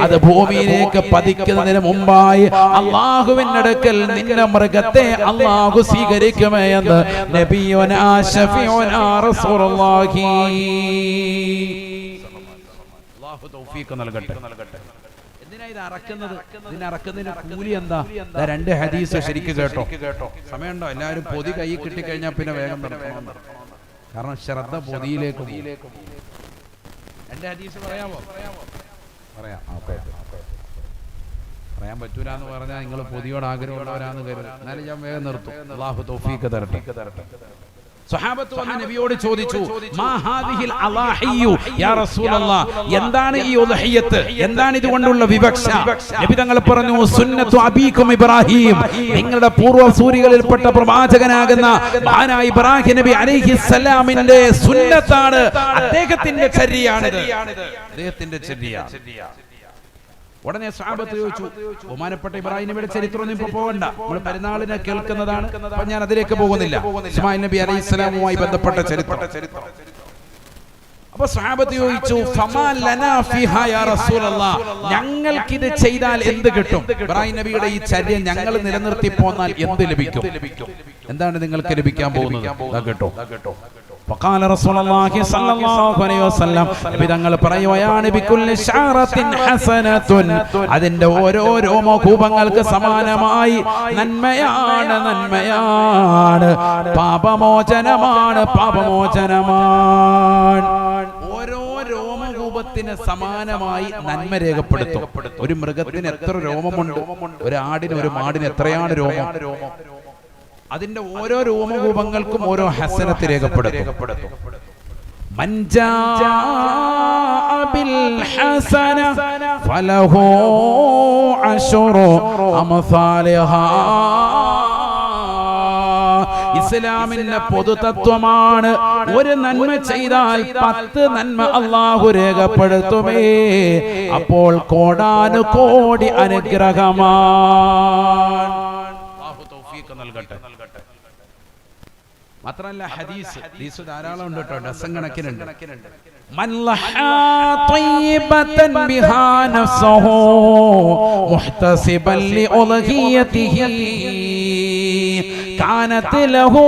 അത് ഭൂമിയിലേക്ക് പതിക്കുന്നതിന് മുമ്പായി അല്ലാഹുവിന്റെ അടുക്കൽ നിന്റെ മൃഗത്തെ അല്ലാഹു സ്വീകരിക്കുമേ എന്ന് നബിയുനാ ശഫീഉനാ റസൂലുള്ളാഹി. അല്ലാഹു തൗഫീഖ് നൽകട്ടെ. എന്തിനാ ഇത് അറക്കുന്നത്? ഇതിനറക്കുന്നതിന് കൂലി എന്താ? രണ്ട് ഹദീസ് ശരിക്ക് കേട്ടോ. സമയമുണ്ടോ? എല്ലാവരും പൊതി കൈ കിട്ടിക്കഴിഞ്ഞാൽ പിന്നെ വേഗം നടക്കണം. കാരണം ശ്രദ്ധ പൊതിയിലേക്ക്. രണ്ട് ഹദീസ് പറയാമോ? പറയാം. പറയാൻ പറ്റൂല എന്ന് പറഞ്ഞാൽ നിങ്ങൾ പൊതിയോട് ആഗ്രഹമുള്ളവരാന്ന് കരുതും. എന്നാലും ഞാൻ വേഗം നിർത്തും. അല്ലാഹു തൗഫീഖ് തരട്ടെ. സ്വഹാബത്ത് വന്ന് നബിയോട് ചോദിച്ചു, മാ ഹാദിഹിൽ അളാഹിയു യാ റസൂലല്ലാഹ്, എന്താണ് ഈ ഉൾഹിയ്യത്ത്? എന്താണ് ഇതുകൊണ്ടുള്ള വിവക്ഷ? നബി തങ്ങൾ പറഞ്ഞു, സുന്നത്തു അബീകും ഇബ്രാഹിം, നിങ്ങളുടെ പൂർവ്വസൂരികളിൽപ്പെട്ട പ്രവാചകനാകുന്ന മഹാനായ ഇബ്രാഹിം നബി അലൈഹിസ്സലാമിന്റെ സുന്നത്താണ്, അദ്ദേഹത്തിന്റെ ചര്യയാണിത്, അദ്ദേഹത്തിന്റെ ചര്യ. ഉടനെ സ്വഹാബത്ത് ചോദിച്ചു, ബഹുമാനപ്പെട്ട ഇബ്രാഹിം നബിയുടെ ചരിത്രമൊന്നും ഇപ്പൊ പോകണ്ട, നമ്മൾ പെരുന്നാളിനെ കേൾക്കുന്നതാണ്, അപ്പൊ ഞാൻ അതിലേക്ക് പോകുന്നില്ല. ഇസ്മായിൽ നബി അലൈഹിസ്സലാമുമായി ബന്ധപ്പെട്ട ചരിത്രം. അപ്പൊ സ്വഹാബത്ത് ചോദിച്ചു, ഫമാ ലനാ ഫിഹാ യാ റസൂലല്ലാഹ്, ഞങ്ങൾക്ക് ഇത് ചെയ്താൽ എന്ത് കിട്ടും? ഇബ്രാഹിം നബിയുടെ ഈ ചര്യ ഞങ്ങൾ നിലനിർത്തി പോന്നാൽ എന്ത് ലഭിക്കും? എന്താണ് നിങ്ങൾക്ക് ലഭിക്കാൻ പോകുന്നത്? കേട്ടോ. وقال رسول الله صلى الله عليه وسلم, നബി തങ്ങൾ പറയുകയാണ്, ബികുല്ലി ശഅറത്തിൻ ഹസനത്തുൻ, അതിന്റെ ഓരോ രോമകൂപങ്ങൾക്ക് സമാനമായി നന്മയാണ്, നന്മയാണ്, പാപമോചനമാണ്, പാപമോചനമാണ്. ഓരോ രോമകൂപത്തിന് സമാനമായി നന്മ രേഖപ്പെടുത്തും. ഒരു മൃഗത്തിന് എത്ര രോമമുണ്ട്? ഒരു ആടിന്, ഒരു മാടിന് എത്രയാണ് രോമം? അതിന്റെ ഓരോ രോമകൂപങ്ങൾക്കും ഓരോ ഹസനത്ത് രേഖപ്പെടുത്തും. മൻ ജാഅ ബിൽ ഹസന ഫലഹു അശ്റു അംസാലിഹാ. ഇസ്ലാമിന്റെ പൊതുതത്വമാണ്, ഒരു നന്മ ചെയ്താൽ 10 നന്മ അല്ലാഹു രേഖപ്പെടുത്തുമേ. അപ്പോൾ കോടാനുകോടി അനുഗ്രഹമാണ്. അല്ലാഹു തൗഫീഖ് നൽകട്ടെ. മാത്രമല്ല ഹദീസ് ധാരാളം ഉണ്ട് കേട്ടോ, ഡസൻ കണക്കിനുണ്ട്. മൻ ലഹാ ത്വയ്യിബതൻ ബിഹാ നഫ്സുഹു മുഹ്തസിബൻ ലിഉദ്ഹിയതിഹി കാനത് ലഹു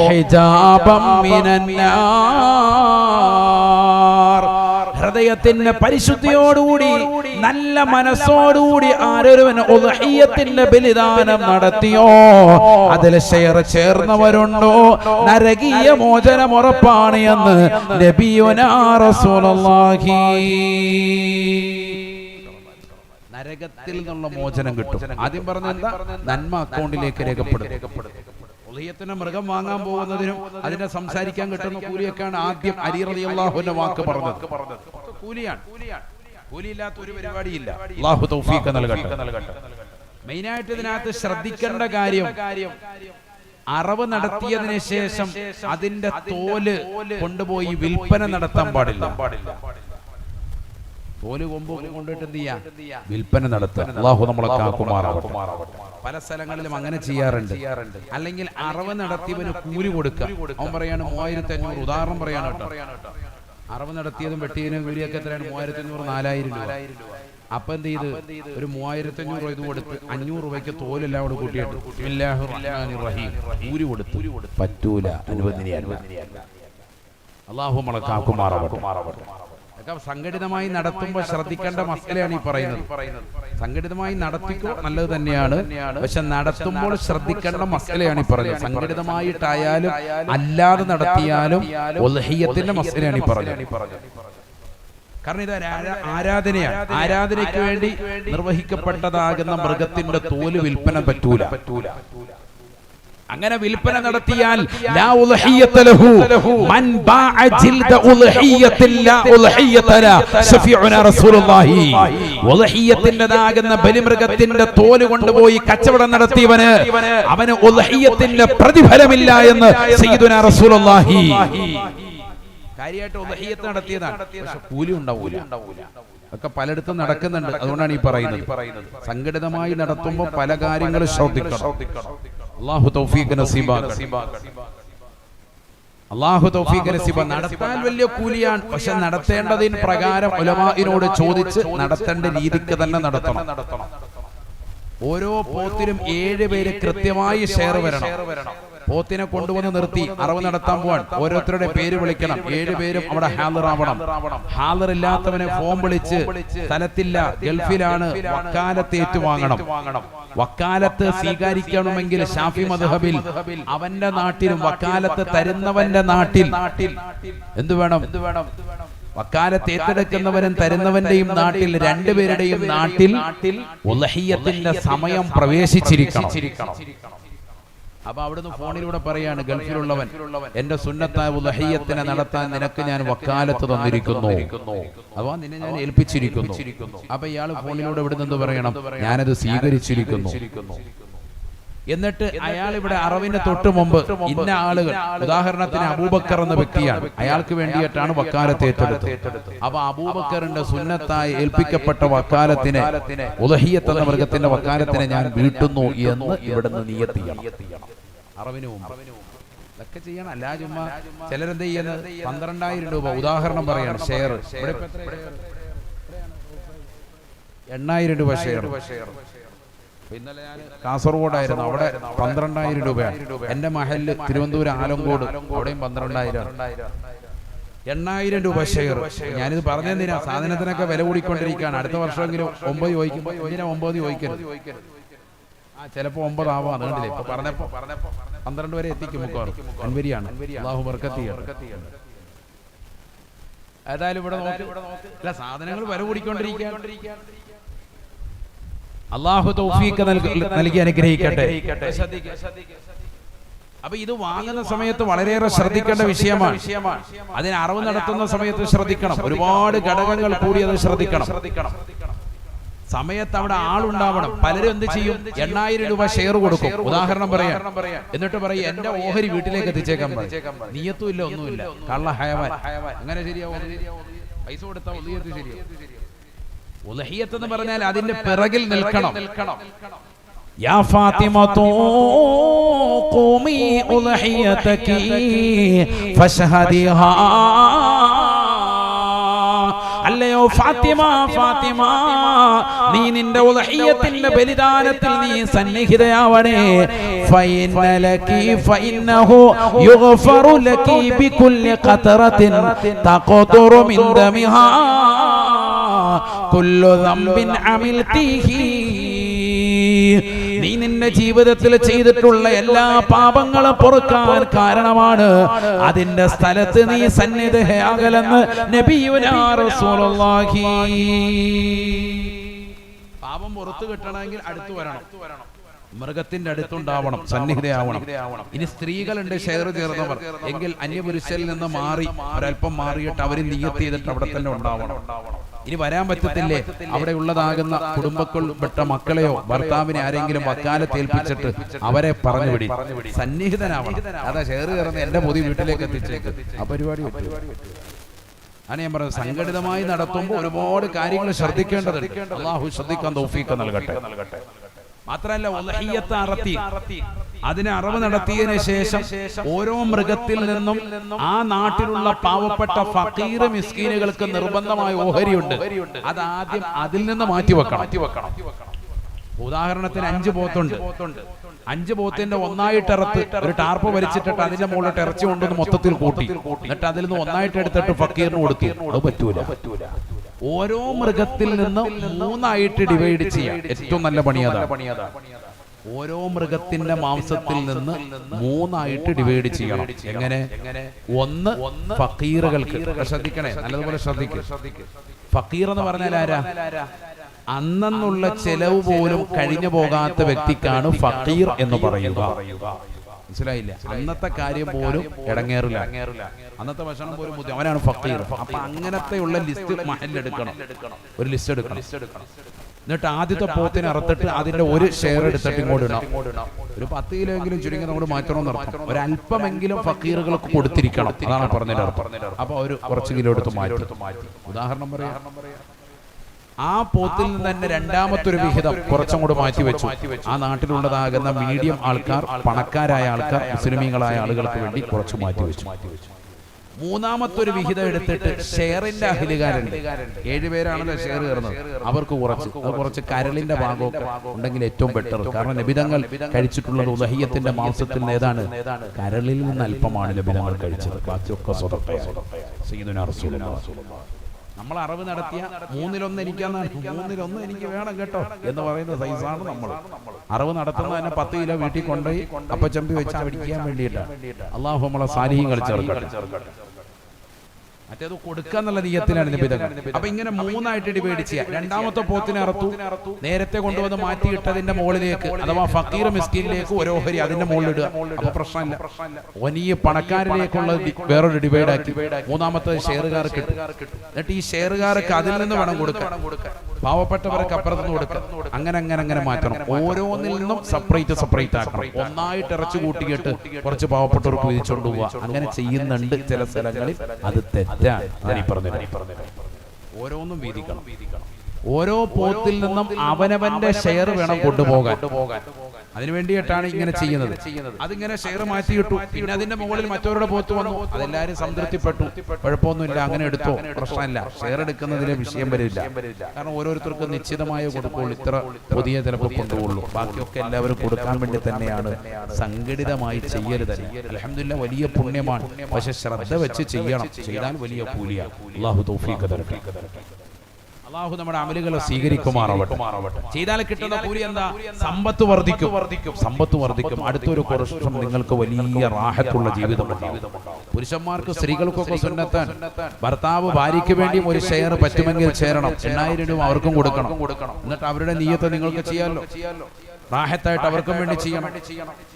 ഹിജാബൻ മിനന്നാർ. ഹൃദയത്തിന്റെ പരിശുദ്ധിയോടുകൂടി നല്ല മനസ്സോടുകൂടി ആരൊരുവൻ ഉദ്ഹിയത്തിന്റെ ബലിദാനം നടത്തിയോ, അതിൽ ചേർന്നവരുണ്ടോ നരകീയ മോചനം ഉറപ്പാണ് എന്ന് നബിയുനാ റസൂലുള്ളാഹി. നരകത്തിൽ നിന്നുള്ള മോചനം കിട്ടും. ആദ്യം പറഞ്ഞ എന്താ? നന്മ അക്കൗണ്ടിലേക്ക് രേഖപ്പെടും. ഉദ്ഹിയത്തിന് മൃഗം വാങ്ങാൻ പോകുന്നതിനും അതിനെ സംസാരിക്കാൻ കിട്ടുന്ന കൂലിയൊക്കെയാണ് ആദ്യം അലി റളിയല്ലാഹുവിന്റെ വാക്ക് പറഞ്ഞത്. കൂലിയാണ്, കൂലിയില്ലാത്ത ഒരു പരിപാടിയില്ല. അല്ലാഹു തൗഫീഖ് നൽകട്ടെ. മെയിനായിട്ട് ഇതിനകത്ത് ശ്രദ്ധിക്കേണ്ട കാര്യം, അറവ് നടത്തിയതിനു ശേഷം അതിന്റെ തോല് കൊണ്ടുപോയി വിൽപ്പന നടത്താൻ പാടില്ല. തോല് കൊണ്ടിട്ട് എന്ത് ചെയ്യാ? വിൽപ്പന നടത്തുക. അല്ലാഹു നമ്മളെ കാക്കുമാറാവട്ടെ. പല സ്ഥലങ്ങളിലും അങ്ങനെ ചെയ്യാറുണ്ട്. അല്ലെങ്കിൽ അറവ് നടത്തിയവന് കൂലി കൊടുക്കുക. അവൻ പറയാണ് 3500. ഉദാഹരണം പറയാണ് കേട്ടോ. അറവ് നടത്തിയതും വെട്ടിയതിനും കൂലിയൊക്കെ എത്രയാണ്? 3500, 4000 രൂപ. അപ്പൊ എന്ത് ചെയ്ത് ഒരു 3500 ഇത് കൊടുത്ത് 500 രൂപയ്ക്ക് തോലെല്ലാം കൂടെ കൂട്ടിയിട്ട് ബിസ്മില്ലാഹിർ റഹ്മാനിർ റഹീം കൂലി കൊടുത്തു. പറ്റൂല, അനുവദനീയമല്ല. അല്ലാഹു നമ്മളെ കാക്കുമാറാവട്ടെ. സംഘടിതമായി നടത്തുമ്പോൾ ശ്രദ്ധിക്കേണ്ട മസലയാണ് ഈ പറയുന്നത്. സംഘടിതമായി നടത്തിക്കോ, നല്ലത് തന്നെയാണ്. പക്ഷെ നടത്തുമ്പോൾ ശ്രദ്ധിക്കേണ്ട മസലയാണ് ഈ പറയുന്നത്. സംഘടിതമായിട്ടായാലും അല്ലാതെ നടത്തിയാലും ഉദ്ഹിയത്തിന്റെ മസലയാണ് ഈ പറഞ്ഞത്. കാരണം ഇത് ആരാധനയാണ്. ആരാധനയ്ക്ക് വേണ്ടി നിർവഹിക്കപ്പെട്ടതാകുന്ന മൃഗത്തിന്റെ തോല് വിൽപ്പന പറ്റൂല. അങ്ങനെ വിൽപ്പന നടത്തിയാൽ ലാ ഉദ്ഹിയത ലഹു മൻ ബാഅ ജിൽദ ഉദ്ഹിയത്തിൽ ലാ ഉദ്ഹിയത ല ശഫീഉനാ റസൂലുള്ളാഹി. ഉദ്ഹിയത്തിന്റേതാകുന്ന ബലിമൃഗത്തിന്റെ തോല് കൊണ്ടുപോയി കച്ചവടം നടത്തിയവന് അവന് ഉദ്ഹിയത്തിന്റെ പ്രതിഫലമില്ല എന്ന് സയ്യിദുനാ റസൂലുള്ളാഹി. കാര്യമായിട്ട് ഉദ്ഹിയത്ത് നടത്തിയതാണ്, പക്ഷെ കൂലി ഉണ്ടാവൂല. ഒക്കെ പലയിടത്തും നടക്കുന്നുണ്ട്. അതുകൊണ്ടാണ് ഈ പറയുന്നത്. സംഘടിതമായി നടത്തുമ്പോൾ പല കാര്യങ്ങളും ശ്രദ്ധിക്കണം. അല്ലാഹു തൗഫീഖ് നസീബാക്കട്ടെ. അല്ലാഹു തൗഫീഖ് നസീബ്. നടത്താൻ വലിയ കൂലിയാണ്, പക്ഷെ നടത്തേണ്ടതിന് പ്രകാരം ഉലമാഇനോട് ചോദിച്ച് നടത്തേണ്ട രീതിക്ക് തന്നെ നടത്തണം. ഓരോ പോത്തിനും 7 പേര് കൃത്യമായി ഷെയർ വരണം. പോത്തിനെ കൊണ്ടുവന്ന് നിർത്തി അറവ് നടത്താൻ പോവാൻ ഓരോരുത്തരുടെ പേര് വിളിക്കണം. 7 പേരും അവിടെ ഹാജറാവണം. ഹാജറില്ലാത്തവനെ ഫോം വിളിച്ച് സ്ഥലത്തില്ല, ഗൾഫിലാണ്, വക്കാലത്ത് ഏറ്റുവാങ്ങണം. വക്കാലത്ത് സ്വീകരിക്കണമെങ്കിൽ ഷാഫി മദ്ഹബിൽ അവന്റെ നാട്ടിലും വക്കാലത്ത് തരുന്നവന്റെ നാട്ടിൽ എന്ത് വേണം? വക്കാലത്ത് ഏറ്റെടുക്കുന്നവനും തരുന്നവന്റെയും നാട്ടിൽ, രണ്ടുപേരുടെയും നാട്ടിൽ ഉദ്ഹിയത്തിന്റെ സമയം പ്രവേശിച്ചിരിക്കണം. അപ്പൊ അവിടുന്ന് ഫോണിലൂടെ പറയാണ്, ഗൾഫിലുള്ളവൻ എന്റെ സുന്നത്തായ ഉദ്ഹിയത്തിനെ നടത്താൻ നിനക്ക് ഞാൻ വക്കാലത്ത് തന്നിരിക്കുന്നു, അഥവാ നിന്നെ ഞാൻ ഏൽപ്പിച്ചിരിക്കുന്നു. അപ്പൊ ഇയാൾ ഫോണിലൂടെ ഇവിടെ നിന്ന് പറയണം, ഞാനത് സ്വീകരിച്ചിരിക്കുന്നു. എന്നിട്ട് അയാൾ ഇവിടെ അറവിന് തൊട്ട് മുമ്പ് ഇന്ന ആളുകൾ, ഉദാഹരണത്തിന് അബൂബക്കർ എന്ന വ്യക്തിയാണ്, അയാൾക്ക് വേണ്ടിയിട്ടാണ് വക്കാലത്ത് ഏറ്റെടുത്തത്. അപ്പൊ അബൂബക്കറിന്റെ സുന്നത്തായി ഏൽപ്പിക്കപ്പെട്ട വക്കാലത്തിനെ, ഉദ്ഹിയത്ത് എന്ന മൃഗത്തിന്റെ വക്കാലത്തിനെ ഞാൻ വീട്ടുന്നു എന്ന് ഇവിടുന്ന് നിയത്ത് ചെയ്യണം. അറവിന് മുമ്പ് ഇതൊക്കെ ചെയ്യണം. അല്ലാ ചുമ്മാ ചിലരെന്ത് ചെയ്യുന്നത്, 12,000 രൂപ ഉദാഹരണം പറയാണ് ഷെയർ, 8,000 രൂപ ഷെയർ. ഇന്നലെ ഞാൻ കാസർഗോഡായിരുന്നു, അവിടെ 12,000 രൂപയാണ്. എന്റെ മഹലില് തിരുവനന്തപുരം ആലങ്കോട്, അവിടെയും 12,000. 8,000 രൂപ ഷെയർ. ഞാനിത് പറഞ്ഞെന്തിനാ, സാധനത്തിനൊക്കെ വില കൂടിക്കൊണ്ടിരിക്കുകയാണ്. അടുത്ത വർഷമെങ്കിലും 9 ചോദിക്കുമ്പോൾ എന്തിനാ 9 ചോദിക്കരുത്? ചിലപ്പോ 9 ആവാം. അതുകൊണ്ടില്ലേ ഇപ്പൊ പറഞ്ഞപ്പോ 12 വരെ എത്തിക്കും. മുക്കാറും അൻവരിയാണ്. അല്ലാഹു ബർക്കത്ത് ചെയ്യട്ടെ. ഏതായാലും ഇവിടെ നോക്ക്, അല്ല സാധനങ്ങൾ വില കൂടിക്കൊണ്ടിരിക്കുകയാണ്. അള്ളാഹു തൗഫീഖ് നൽകി അനുഗ്രഹിക്കട്ടെ. അപ്പൊ ഇത് വാങ്ങുന്ന സമയത്ത് വളരെയേറെ ശ്രദ്ധിക്കേണ്ട വിഷയമാണ്. അതിന് അറിവ് നടത്തുന്ന സമയത്ത് ശ്രദ്ധിക്കണം. ഒരുപാട് ഘടകങ്ങൾ കൂടി അത് ശ്രദ്ധിക്കണം. സമയത്ത് അവിടെ ആളുണ്ടാവണം. പലരും എന്ത് ചെയ്യും? 8,000 രൂപ ഷെയർ കൊടുക്കും. ഉദാഹരണം പറയാം. എന്നിട്ട് പറയും എന്റെ ഓഹരി വീട്ടിലേക്ക് എത്തിച്ചേക്കാൻ പറയും. നിയത്തും ഇല്ല, ഒന്നുമില്ല, കള്ള ഹയവാൻ. അങ്ങനെ ശരിയാവും? പൈസ കൊടുത്താൽ ഉദയത്ത് ശരിയാവും? ഉലഹിയത്ത് എന്ന് പറഞ്ഞാൽ അതിന്റെ പിറകിൽ നിൽക്കണം. യാ ഫാത്തിമതു ഖൂമി ഉലഹിയതകി ഫശ്ഹദിഹാ. അല്ലയോ ഫാത്തിമ, ഫാത്തിമ, നീ നിന്റെ ഉലഹിയത്തിന്റെ ബലിദാനത്തിൽ നീ സന്നിഹിതയാവണേ. ഫഇന്നലകി ഫഇന്നഹു യുഗ്ഫറു ലകി ബികുല്ലി ഖതറത്തിൻ തഖതുറു മിൻ ദമിഹാ കുല്ലു ദംബിൻ അമിൽതിഹി. നീ നിന്റെ ജീവിതത്തിൽ ചെയ്തിട്ടുള്ള എല്ലാ പാപങ്ങളും പൊറുക്കാൻ കാരണമാണ്. അതിന്റെ സ്ഥലത്ത് നീ സന്നിധയാകലെന്ന് നബിയുനാ റസൂലുള്ളാഹി. പാപം പുറത്തു കിട്ടണമെങ്കിൽ അടുത്തു വരണം. മൃഗത്തിന്റെ അടുത്തുണ്ടാവണം, സന്നിഹിതയാവണം. ഇനി സ്ത്രീകളുണ്ട് ഷെയർ ചേർന്നവർ എങ്കിൽ അന്യപുരുഷനിൽ നിന്ന് മാറി ഒരല്പം മാറിയിട്ട് അവര് നിയത്ത് ചെയ്തിട്ട് അവിടെ തന്നെ ഉണ്ടാവണം. ഇനി വരാൻ പറ്റത്തില്ലേ? അവിടെ ഉള്ളതാകുന്ന കുടുംബത്തിൽപ്പെട്ട മക്കളെയോ ഭർത്താവിനെ ആരെങ്കിലും വക്കാലത്ത് ഏൽപ്പിച്ചിട്ട് അവരെ പറഞ്ഞു വിടി, സന്നിഹിതനാവണം. അതാ ഷെയർ ചേർന്ന് എന്റെ പൊതി വീട്ടിലേക്ക് എത്തിച്ചേക്ക്. ആ പരിപാടി ആണ് ഞാൻ പറഞ്ഞത്. സംഘടിതമായി നടത്തുമ്പോൾ ഒരുപാട് കാര്യങ്ങൾ ശ്രദ്ധിക്കേണ്ടതുണ്ട്. അല്ലാഹു ശ്രദ്ധിക്കാൻ തൗഫീഖ് നൽകട്ടെ. മാത്രമല്ല ഉലഹിയ്യത്ത് അറത്തി, അതിന് അറിവ് നടത്തിയതിനു ശേഷം ഓരോ മൃഗത്തിൽ നിന്നും ആ നാട്ടിലുള്ള പാവപ്പെട്ട ഫഖീർ മിസ്കീനുകൾക്ക് നിർബന്ധമായ ഓഹരിയുണ്ട്. അത് ആദ്യം അതിൽ നിന്ന് മാറ്റി വെക്കണം. ഉദാഹരണത്തിന് 5 പോത്തുണ്ട്. 5 പോത്തിന്റെ ഒന്നായിട്ട് ഇറത്ത് ഒരു ടാർപ്പ് വലിച്ചിട്ടിട്ട് അതിന്റെ മുകളിലോട്ട് ഇറച്ചി കൊണ്ടുവന്ന് മൊത്തത്തിൽ കൂട്ടി, എന്നിട്ട് അതിൽ നിന്ന് ഒന്നായിട്ട് എടുത്തിട്ട് ഫക്കീറിന് കൊടുത്തു. അത് പറ്റൂല. ഓരോ മൃഗത്തിൽ നിന്ന് 3 ആയിട്ട് ഡിവൈഡ് ചെയ്യാം. ഏറ്റവും നല്ല പണി അതാണ്. ഓരോ മൃഗത്തിന്റെ മാംസത്തിൽ നിന്ന് 3 ആയിട്ട് ഡിവൈഡ് ചെയ്യണം. എങ്ങനെ? 1 ഫക്കീറുകൾക്ക്. ശ്രദ്ധിക്കണേ, നല്ലതുപോലെ ശ്രദ്ധിക്കുക. ഫക്കീർ എന്ന് പറഞ്ഞാൽ ആരാ? അന്നുള്ള ചെലവ് പോലും കഴിഞ്ഞു പോകാത്ത വ്യക്തിക്കാണ് ഫക്കീർ എന്ന് പറയുക. മനസ്സിലായില്ല? അന്നത്തെ കാര്യം പോലും ഇടങ്ങേറില്ല, അന്നത്തെ ഭക്ഷണം പോലും ബുദ്ധി, അവനാണ് ഫക്കീർ. അപ്പൊ അങ്ങനത്തെ ഉള്ള ലിസ്റ്റ് മഹലിലെടുക്കണം. ഒരു ലിസ്റ്റ് എടുക്കണം. എന്നിട്ട് ആദ്യത്തെ പോത്തിനെ അറുത്തിട്ട് അതിന്റെ ഒരു ഷെയർ എടുത്തിട്ട് ഇങ്ങോട്ട് ഇടാം. ഒരു 10 കിലോ എങ്കിലും ചുരുങ്ങി നമ്മൾ മാറ്റണമെന്ന് അർത്ഥം. ഒരല്പമെങ്കിലും ഫക്കീറുകൾക്ക് കൊടുത്തിരിക്കണം. അതാണ് പറഞ്ഞതിന്റെ അർത്ഥം. അപ്പൊ ഒരു കുറച്ച് കിലോ എടുത്ത് മാറ്റി. ഉദാഹരണം പറയാം, ആ പോത്തിൽ നിന്ന് തന്നെ രണ്ടാമത്തെ ഒരു വിഹിതം കുറച്ചും കൂടെ മാറ്റി വെച്ചു. ആ നാട്ടിലുള്ളതാകുന്ന മീഡിയം ആൾക്കാർ, പണക്കാരായ ആൾക്കാർ, മുസ്ലിമീങ്ങളായ ആളുകൾക്ക് വേണ്ടി കുറച്ച് മാറ്റി വെച്ചു. മൂന്നാമത്തെ ഒരു വിഹിതം എടുത്തിട്ട് ഷെയറിന്റെ അഹിലുകാരുണ്ട്. 7 പേരാണല്ലോ ഷെയർ കയറുന്നത്, അവർക്ക് കുറച്ച് കരളിന്റെ ഭാഗമൊക്കെ ഉണ്ടെങ്കിൽ ഏറ്റവും ബെറ്റർ. കാരണം നബിതങ്ങൾ കഴിച്ചിട്ടുള്ളത് ഉലഹിയത്തിന്റെ മാംസത്തിൽ നിന്ന് ഏതാണ്? കരളിൽ നിന്ന് അല്പമാണ് നബിതങ്ങൾ കഴിച്ചത്. ബാക്കിയൊക്കെ സയ്യിദുനാ റസൂലുള്ളാഹി. നമ്മൾ അറിവ് നടത്തിയ 1/3 എനിക്കാന്നാണ്, 1/3 എനിക്ക് വേണം കേട്ടോ എന്ന് പറയുന്ന സൈസാണ് നമ്മൾ. അറിവ് നടത്തുന്ന തന്നെ 10 കിലോ വീട്ടിൽ കൊണ്ടുപോയി അപ്പച്ചമ്പി വെച്ച് അടിക്കാൻ വേണ്ടിയിട്ടാണ്. അള്ളാഹു നമ്മളെ സാലിഹ്യങ്ങൾ ചേർക്കട്ടെ. മറ്റേത് കൊടുക്കാന്നുള്ള നിയത്തിലാണ് നിബിധകൾ. അപ്പൊ ഇങ്ങനെ 3 ആയിട്ട് ഡിവൈഡ് ചെയ്യാം. രണ്ടാമത്തെ പോത്തിനെ അറുത്തു, നേരത്തെ കൊണ്ടുവന്ന് മാറ്റിയിട്ടതിന്റെ മുകളിലേക്ക് അഥവാ ഫക്കീർ മിസ്കീനിലേക്ക് ഒരു ഓഹരി അതിന്റെ മുകളിലിടുക. അപ്പൊ പ്രശ്നമില്ല. വലിയ പണക്കാരിലേക്കുള്ള വേറൊരു ഡിവൈഡ് ആക്കി. മൂന്നാമത്തെ ഷെയറുകാർക്ക് ഇട്ടു. എന്നിട്ട് ഈ ഷെയറുകാർക്ക് അതിൽ നിന്ന് വേണം കൊടുക്കാൻ, പാവപ്പെട്ടവർക്ക് അപ്പുറത്തുനിന്ന് കൊടുക്കാം. അങ്ങനെ മാറ്റണം. ഓരോന്നിൽ നിന്നും സെപ്പറേറ്റ് ആക്കണം. ഒന്നായിട്ട് ഇറച്ചു കൂട്ടിയിട്ട് കുറച്ച് പാവപ്പെട്ടവർക്ക് വിധിച്ചുകൊണ്ട് പോവുക. അങ്ങനെ ചെയ്യുന്നുണ്ട് ചില സ്ഥലങ്ങളിൽ. അത് തെറ്റാണ്. ഓരോന്നും വീതിക്കണം. ഓരോ പോത്തിൽ നിന്നും അവനവന്റെ ഷെയർ വേണം കൊണ്ടുപോകാൻ. അതിനു വേണ്ടിയിട്ടാണ് ഇങ്ങനെ ചെയ്യുന്നത്. അതിങ്ങനെ ഷെയർ മാറ്റിയിട്ടു. പിന്നെ അതിന്റെ മുകളിൽ മറ്റവരുടെ പോത്ത് വന്നു, അതെല്ലാരും സംതൃപ്തിപ്പെട്ടു. കുഴപ്പമൊന്നുമില്ല, അങ്ങനെ എടുത്തോ, പ്രശ്നമില്ല. ഷെയർ എടുക്കുന്നതിലെ വിഷയം വരില്ല. കാരണം ഓരോരുത്തർക്കും നിശ്ചിതമായ കൊടുക്കുള്ളൂ. ഇത്ര പുതിയ ചിലപ്പോൾ കൊണ്ടുപോകുള്ളൂ. ബാക്കിയൊക്കെ എല്ലാവരും കൊടുക്കാൻ വേണ്ടി തന്നെയാണ്. സംഘടിതമായി ചെയ്യരുത്. അൽഹംദുലില്ലാഹ് വലിയ പുണ്യമാണ്. പക്ഷെ ശ്രദ്ധ വെച്ച് ചെയ്യണം. ചെയ്താൽ വലിയ കൂലിയാണ്. അല്ലാഹു തൗഫീഖ് തരട്ടെ. അള്ളാഹു നമ്മുടെ അമലുകളെ സ്വീകരിക്കുമാറാവട്ടെ. ചെയ്താൽ കിട്ടുന്ന കൂലി എന്താ? സമ്പത്ത് വർദ്ധിക്കും. അടുത്തൊരു വർഷം നിങ്ങൾക്ക് വലിയ റാഹത്തുള്ള ജീവിതം ഉണ്ടാവും. പുരുഷന്മാർക്ക് സ്ത്രീകൾക്കൊക്കെ സുന്നത്താൻ ഭർത്താവ് ഭാര്യയ്ക്ക് വേണ്ടിയും ഒരു ഷെയർ പറ്റുമെങ്കിൽ ചേരണം. 8,000 രൂപ അവർക്കും കൊടുക്കണം. എന്നിട്ട് അവരുടെ നിയ്യത്ത് നിങ്ങൾക്ക് ചെയ്യാമല്ലോ. റാഹത്തായിട്ട് അവർക്കും വേണ്ടി ചെയ്യണം.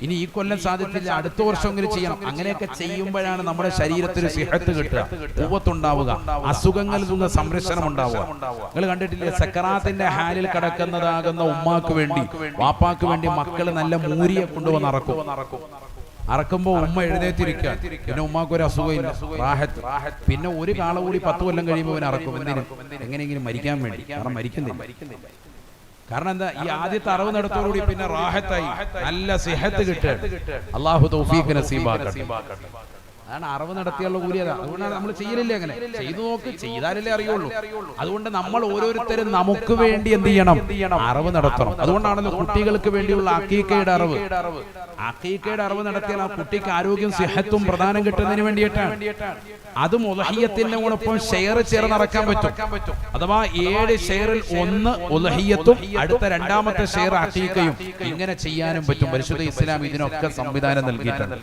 ഇനി ഈ കൊല്ലം സാധിച്ചില്ല, അടുത്ത വർഷമെങ്കിലും ചെയ്യണം. അങ്ങനെയൊക്കെ ചെയ്യുമ്പോഴാണ് നമ്മുടെ ശരീരത്തിന് സിഹത്ത് കിട്ടുക, ഖുവ്വത്തുണ്ടാവുക, അസുഖങ്ങളിൽ നിന്ന് സംരക്ഷണം ഉണ്ടാവുക. നിങ്ങൾ കണ്ടിട്ടില്ലേ, സക്കറാത്തിന്റെ ഹാലിൽ കിടക്കുന്നതാകുന്ന ഉമ്മാക്ക് വേണ്ടി വാപ്പാക്ക് വേണ്ടി മക്കള് നല്ല മൂരിയെ കൊണ്ടുവന്ന് അറക്കുമ്പോ ഉമ്മ എഴുന്നേറ്റിരിക്കുക. പിന്നെ ഉമ്മാക്ക് ഒരു അസുഖമില്ല, റാഹത്ത്. പിന്നെ ഒരു കാള കൂടി 10 കൊല്ലം കഴിയുമ്പോൾ അവൻ അറക്കും. എങ്ങനെയെങ്കിലും മരിക്കാൻ വേണ്ടി. കാരണം മരിക്കുന്നില്ല. കാരണം എന്താ? ഈ ആദ്യത്തെ അറിവ് നടത്തോടുകൂടി പിന്നെ റാഹത്തായി, നല്ല സിഹത്ത് കിട്ടുക. അല്ലാഹു തൗഫീഖ് നസീബാക്കട്ടെ. അതാണ് അറിവ് നടത്തിയുള്ള കൂലി. അതുകൊണ്ടാണ് നമ്മൾ ചെയ്യലില്ലേ? അങ്ങനെ ചെയ്തു നോക്ക്, ചെയ്താലല്ലേ അറിയുള്ളൂ. അതുകൊണ്ട് നമ്മൾ ഓരോരുത്തരും നമുക്ക് വേണ്ടി എന്ത് ചെയ്യണം? അറിവ് നടത്തണം. അതുകൊണ്ടാണല്ലോ കുട്ടികൾക്ക് വേണ്ടിയുള്ള അഖീഖയുടെ അറിവ്. അഖീഖയുടെ അറിവ് നടത്തിയാൽ ആ കുട്ടിക്ക് ആരോഗ്യം സിഹത്തും പ്രധാനം കിട്ടുന്നതിന് വേണ്ടിയിട്ടാണ്. അതും ഉളഹിയത്തിന്റെ കൂടൊപ്പം ഷെയർ ചേർന്നിറക്കാൻ പറ്റും. അഥവാ 7 ഷെയറിൽ 1 ഉളഹിയത്തും അടുത്ത 2ാമത്തെ ഷെയർ അഖീഖയും. ഇങ്ങനെ ചെയ്യാനും പറ്റും. പരിശുദ്ധ ഇസ്ലാം ഇതിനൊക്കെ സംവിധാനം നൽകിയിട്ടുണ്ട്.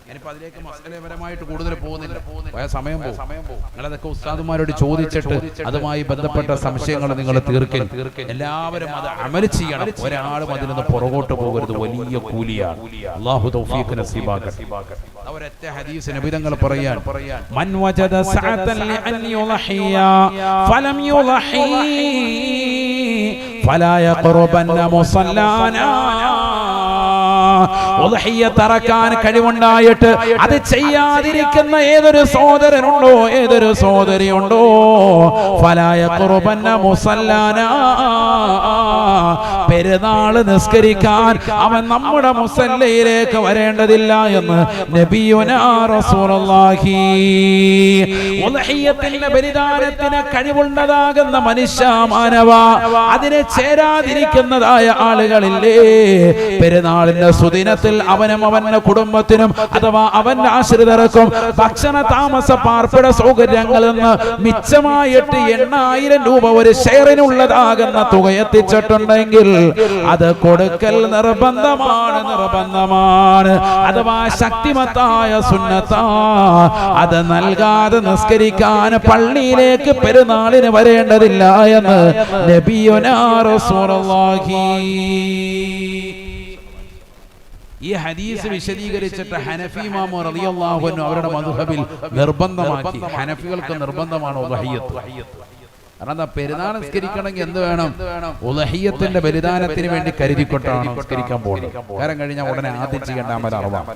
ഞാനിപ്പോ അതിലേക്ക് മസലപരമായിട്ട് കൂടുതൽ പോകുന്നില്ല, സമയം പോകും. നിങ്ങളതൊക്കെ ഉസ്താദുമാരോട് ചോദിച്ചിട്ട് അതുമായി ബന്ധപ്പെട്ട സംശയങ്ങൾ നിങ്ങൾ തീർക്കൽ. എല്ലാവരും അത് അമല് ചെയ്യണം. ഒരാളും അതിൽ നിന്ന് പുറകോട്ട് പോകരുത്. വലിയ കൂലിയാണ്. അല്ലാഹു തൗഫീഖ് നസീബാക്കട്ടെ. ഒരൊറ്റ ഹദീസ് നബി തങ്ങൾ പറയാൻ, മൻ വജദ സഅതൻ ലിഅൻ യുളഹിയ ഫലം യുളഹി ഫലാ യഖറബന്ന മുസല്ലാനാ. ഉളഹിയ്യത്ത് അറക്കാൻ കഴിവുണ്ടായിട്ട് അത് ചെയ്യാതിരിക്കുന്ന ഏതൊരു സഹോദരനുണ്ടോ, ഏതൊരു സഹോദരിയുണ്ടോ, ഫലാ യഖറബന്ന മുസല്ലാനാ, പെരുന്നാള് നിസ്കരിക്കാൻ അവൻ നമ്മുടെ മുസല്ലയിലേക്ക് വരേണ്ടതില്ല എന്ന് നബിയുനാ റസൂലുള്ളാഹി. ഉളഹിയ്യത്തിന്റെ ബലിദാനത്തിന് കഴിവുള്ളതാകുന്ന മനുഷ്യ മാനവ, അതിനെ ചേരാതിരിക്കുന്നതായ ആളുകളില്ലേ, പെരുന്നാളിന്റെ സുദിനത്തിൽ അവനും അവന്റെ കുടുംബത്തിനും അഥവാ അവന്റെ ആശ്രിതർക്കും ഭക്ഷണ താമസ പാർപ്പിട സൗകര്യങ്ങളിൽ നിന്ന് മിച്ചമായിട്ട് 8,000 രൂപ ഒരു ഷെയറിനുള്ളതാകുന്ന തുക എത്തിച്ചിട്ടുണ്ടെങ്കിൽ അത് കൊടുക്കൽ നിർബന്ധമാണ്. അഥവാ ശക്തിമത്തായ സുന്നത്താ. അത് നൽകാതെ നിസ്കരിക്കാൻ പള്ളിയിലേക്ക് പെരുന്നാളിന് വരേണ്ടതില്ല എന്ന് നബിയുനാ റസൂലുള്ളാഹി. ഈ ഹദീസ് വിശദീകരിച്ചിട്ട് ഹനഫി ഇമാം റളിയല്ലാഹു അൻഹു അവരുടെ മദ്ഹബിൽ നിർബന്ധമാക്കി. ഹനഫികൾക്ക് നിർബന്ധമാണ് ഉളഹിയ്യത്ത്. കാരണം പെരുന്നാൾ നിസ്കരിക്കണമെങ്കിൽ എന്ത് വേണം? ഉളഹിയ്യത്തിന്റെ ബലിദാനത്തിന് വേണ്ടി കരുതിക്കൊണ്ടാണ് നിസ്കരിക്കാൻ പോകുന്നത്. നേരം കഴിഞ്ഞാൽ ഉടനെ ആദ്യം ചെയ്യേണ്ട അമൽ അറവാണ്.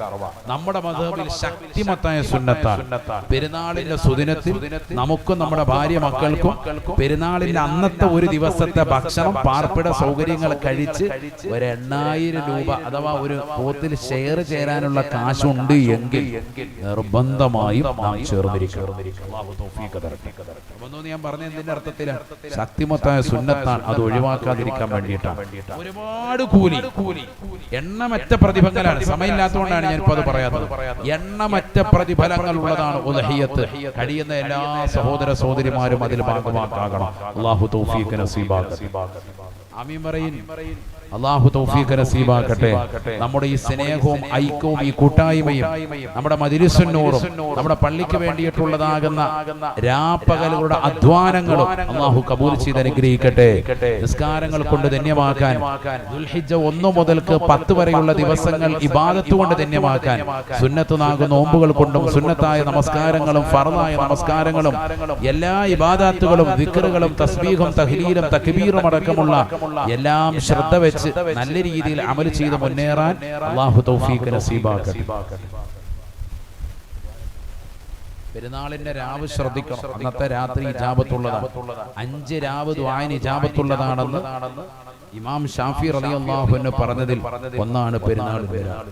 നമ്മുടെ മദ്ഹബിൽ ശക്തിമത്തായ സുന്നത്താണ്. പെരുന്നാളിന്റെ സുദിനത്തിൽ നമുക്കും നമ്മുടെ ഭാര്യ മക്കൾക്കും പെരുന്നാളിന്റെ അന്നത്തെ ഒരു ദിവസത്തെ ഭക്ഷണം പാർപ്പിട സൗകര്യങ്ങൾ കഴിച്ച് ഒരു 8,000 രൂപ അഥവാ ഒരു പോത്തിൽ ഷെയർ ചേരാനുള്ള കാശുണ്ട് എങ്കിൽ നിർബന്ധമായും നാം ചേർന്നിരിക്കണം. ഞാൻ പറഞ്ഞ എന്തിന്റെ അർത്ഥം? ശക്തിമത്തായ സുന്നത്താണ്. അത് ഒഴിവാക്കാതിരിക്കാൻ വേണ്ടിയിട്ടാണ്. ഒരുപാട് കൂലി, എണ്ണമറ്റ പ്രതിഫലങ്ങളാണ്. സമയമില്ലാത്തതുകൊണ്ടാണ് ഞാനിപ്പോ അത് പറയാത്തത്. എണ്ണമറ്റ പ്രതിഫലങ്ങൾ ഉള്ളതാണ് ഉളഹിയ്യത്ത്. കഴിയുന്ന എല്ലാ സഹോദര സഹോദരിമാരും അതിൽ ഭാഗമാക്കാകണം. അല്ലാഹു തൗഫീഖ് നസീബാക്കട്ടെ. ആമീൻ പറയിൻ. അല്ലാഹു തൗഫീഖ് നസീബാക്കട്ടെ. നമ്മുടെ ഈ സ്നേഹവും ഐക്യവും ഈ കൂട്ടായ്മയും നമ്മുടെ മജ്‌ലിസുൻ നൂറും നമ്മുടെ പള്ളിക്ക് വേണ്ടിയിട്ടുള്ളതാകുന്ന രാപ്പകലുകളുടെ അധ്വാനങ്ങളും അല്ലാഹു കബൂൽ ചെയ്ത് അനുഗ്രഹിക്കട്ടെ. നിസ്കാരങ്ങൾ കൊണ്ട് ധന്യമാക്കാൻ, ദുൽഹിജ്ജ 1 മുതൽക്ക് 10 വരെയുള്ള ദിവസങ്ങൾ ഇബാദത്ത് കൊണ്ട് ധന്യമാക്കാൻ, സുന്നത്താകുന്ന നോമ്പുകൾ കൊണ്ടും സുന്നത്തായ നമസ്കാരങ്ങളും ഫർദായ നമസ്കാരങ്ങളും എല്ലാ ഇബാദത്തുകളും ദിക്റുകളും തസ്ബീഹും തഹ്ലീലും തക്ബീറും അടക്കമുള്ള എല്ലാം ശ്രദ്ധ വെച്ച് നല്ല രീതിയിൽ അമൽ ചെയ്ത് മുന്നേറാൻ അല്ലാഹു തൗഫീഖ് നസീബാക്കട്ടെ. പെരുന്നാളിന്റെ രാവ് ശ്രദ്ധിക്കണം. അന്നത്തെ രാത്രി ഇജാബത്തുള്ളതാണ്. 5 രാവ് ദുആന് ഇജാബത്തുള്ളതാണെന്ന് ഇമാം ഷാഫി റളിയല്ലാഹു അൻഹു പറഞ്ഞതിൽ ഒന്നാണ് പെരുന്നാളിന്റെ രാവ്.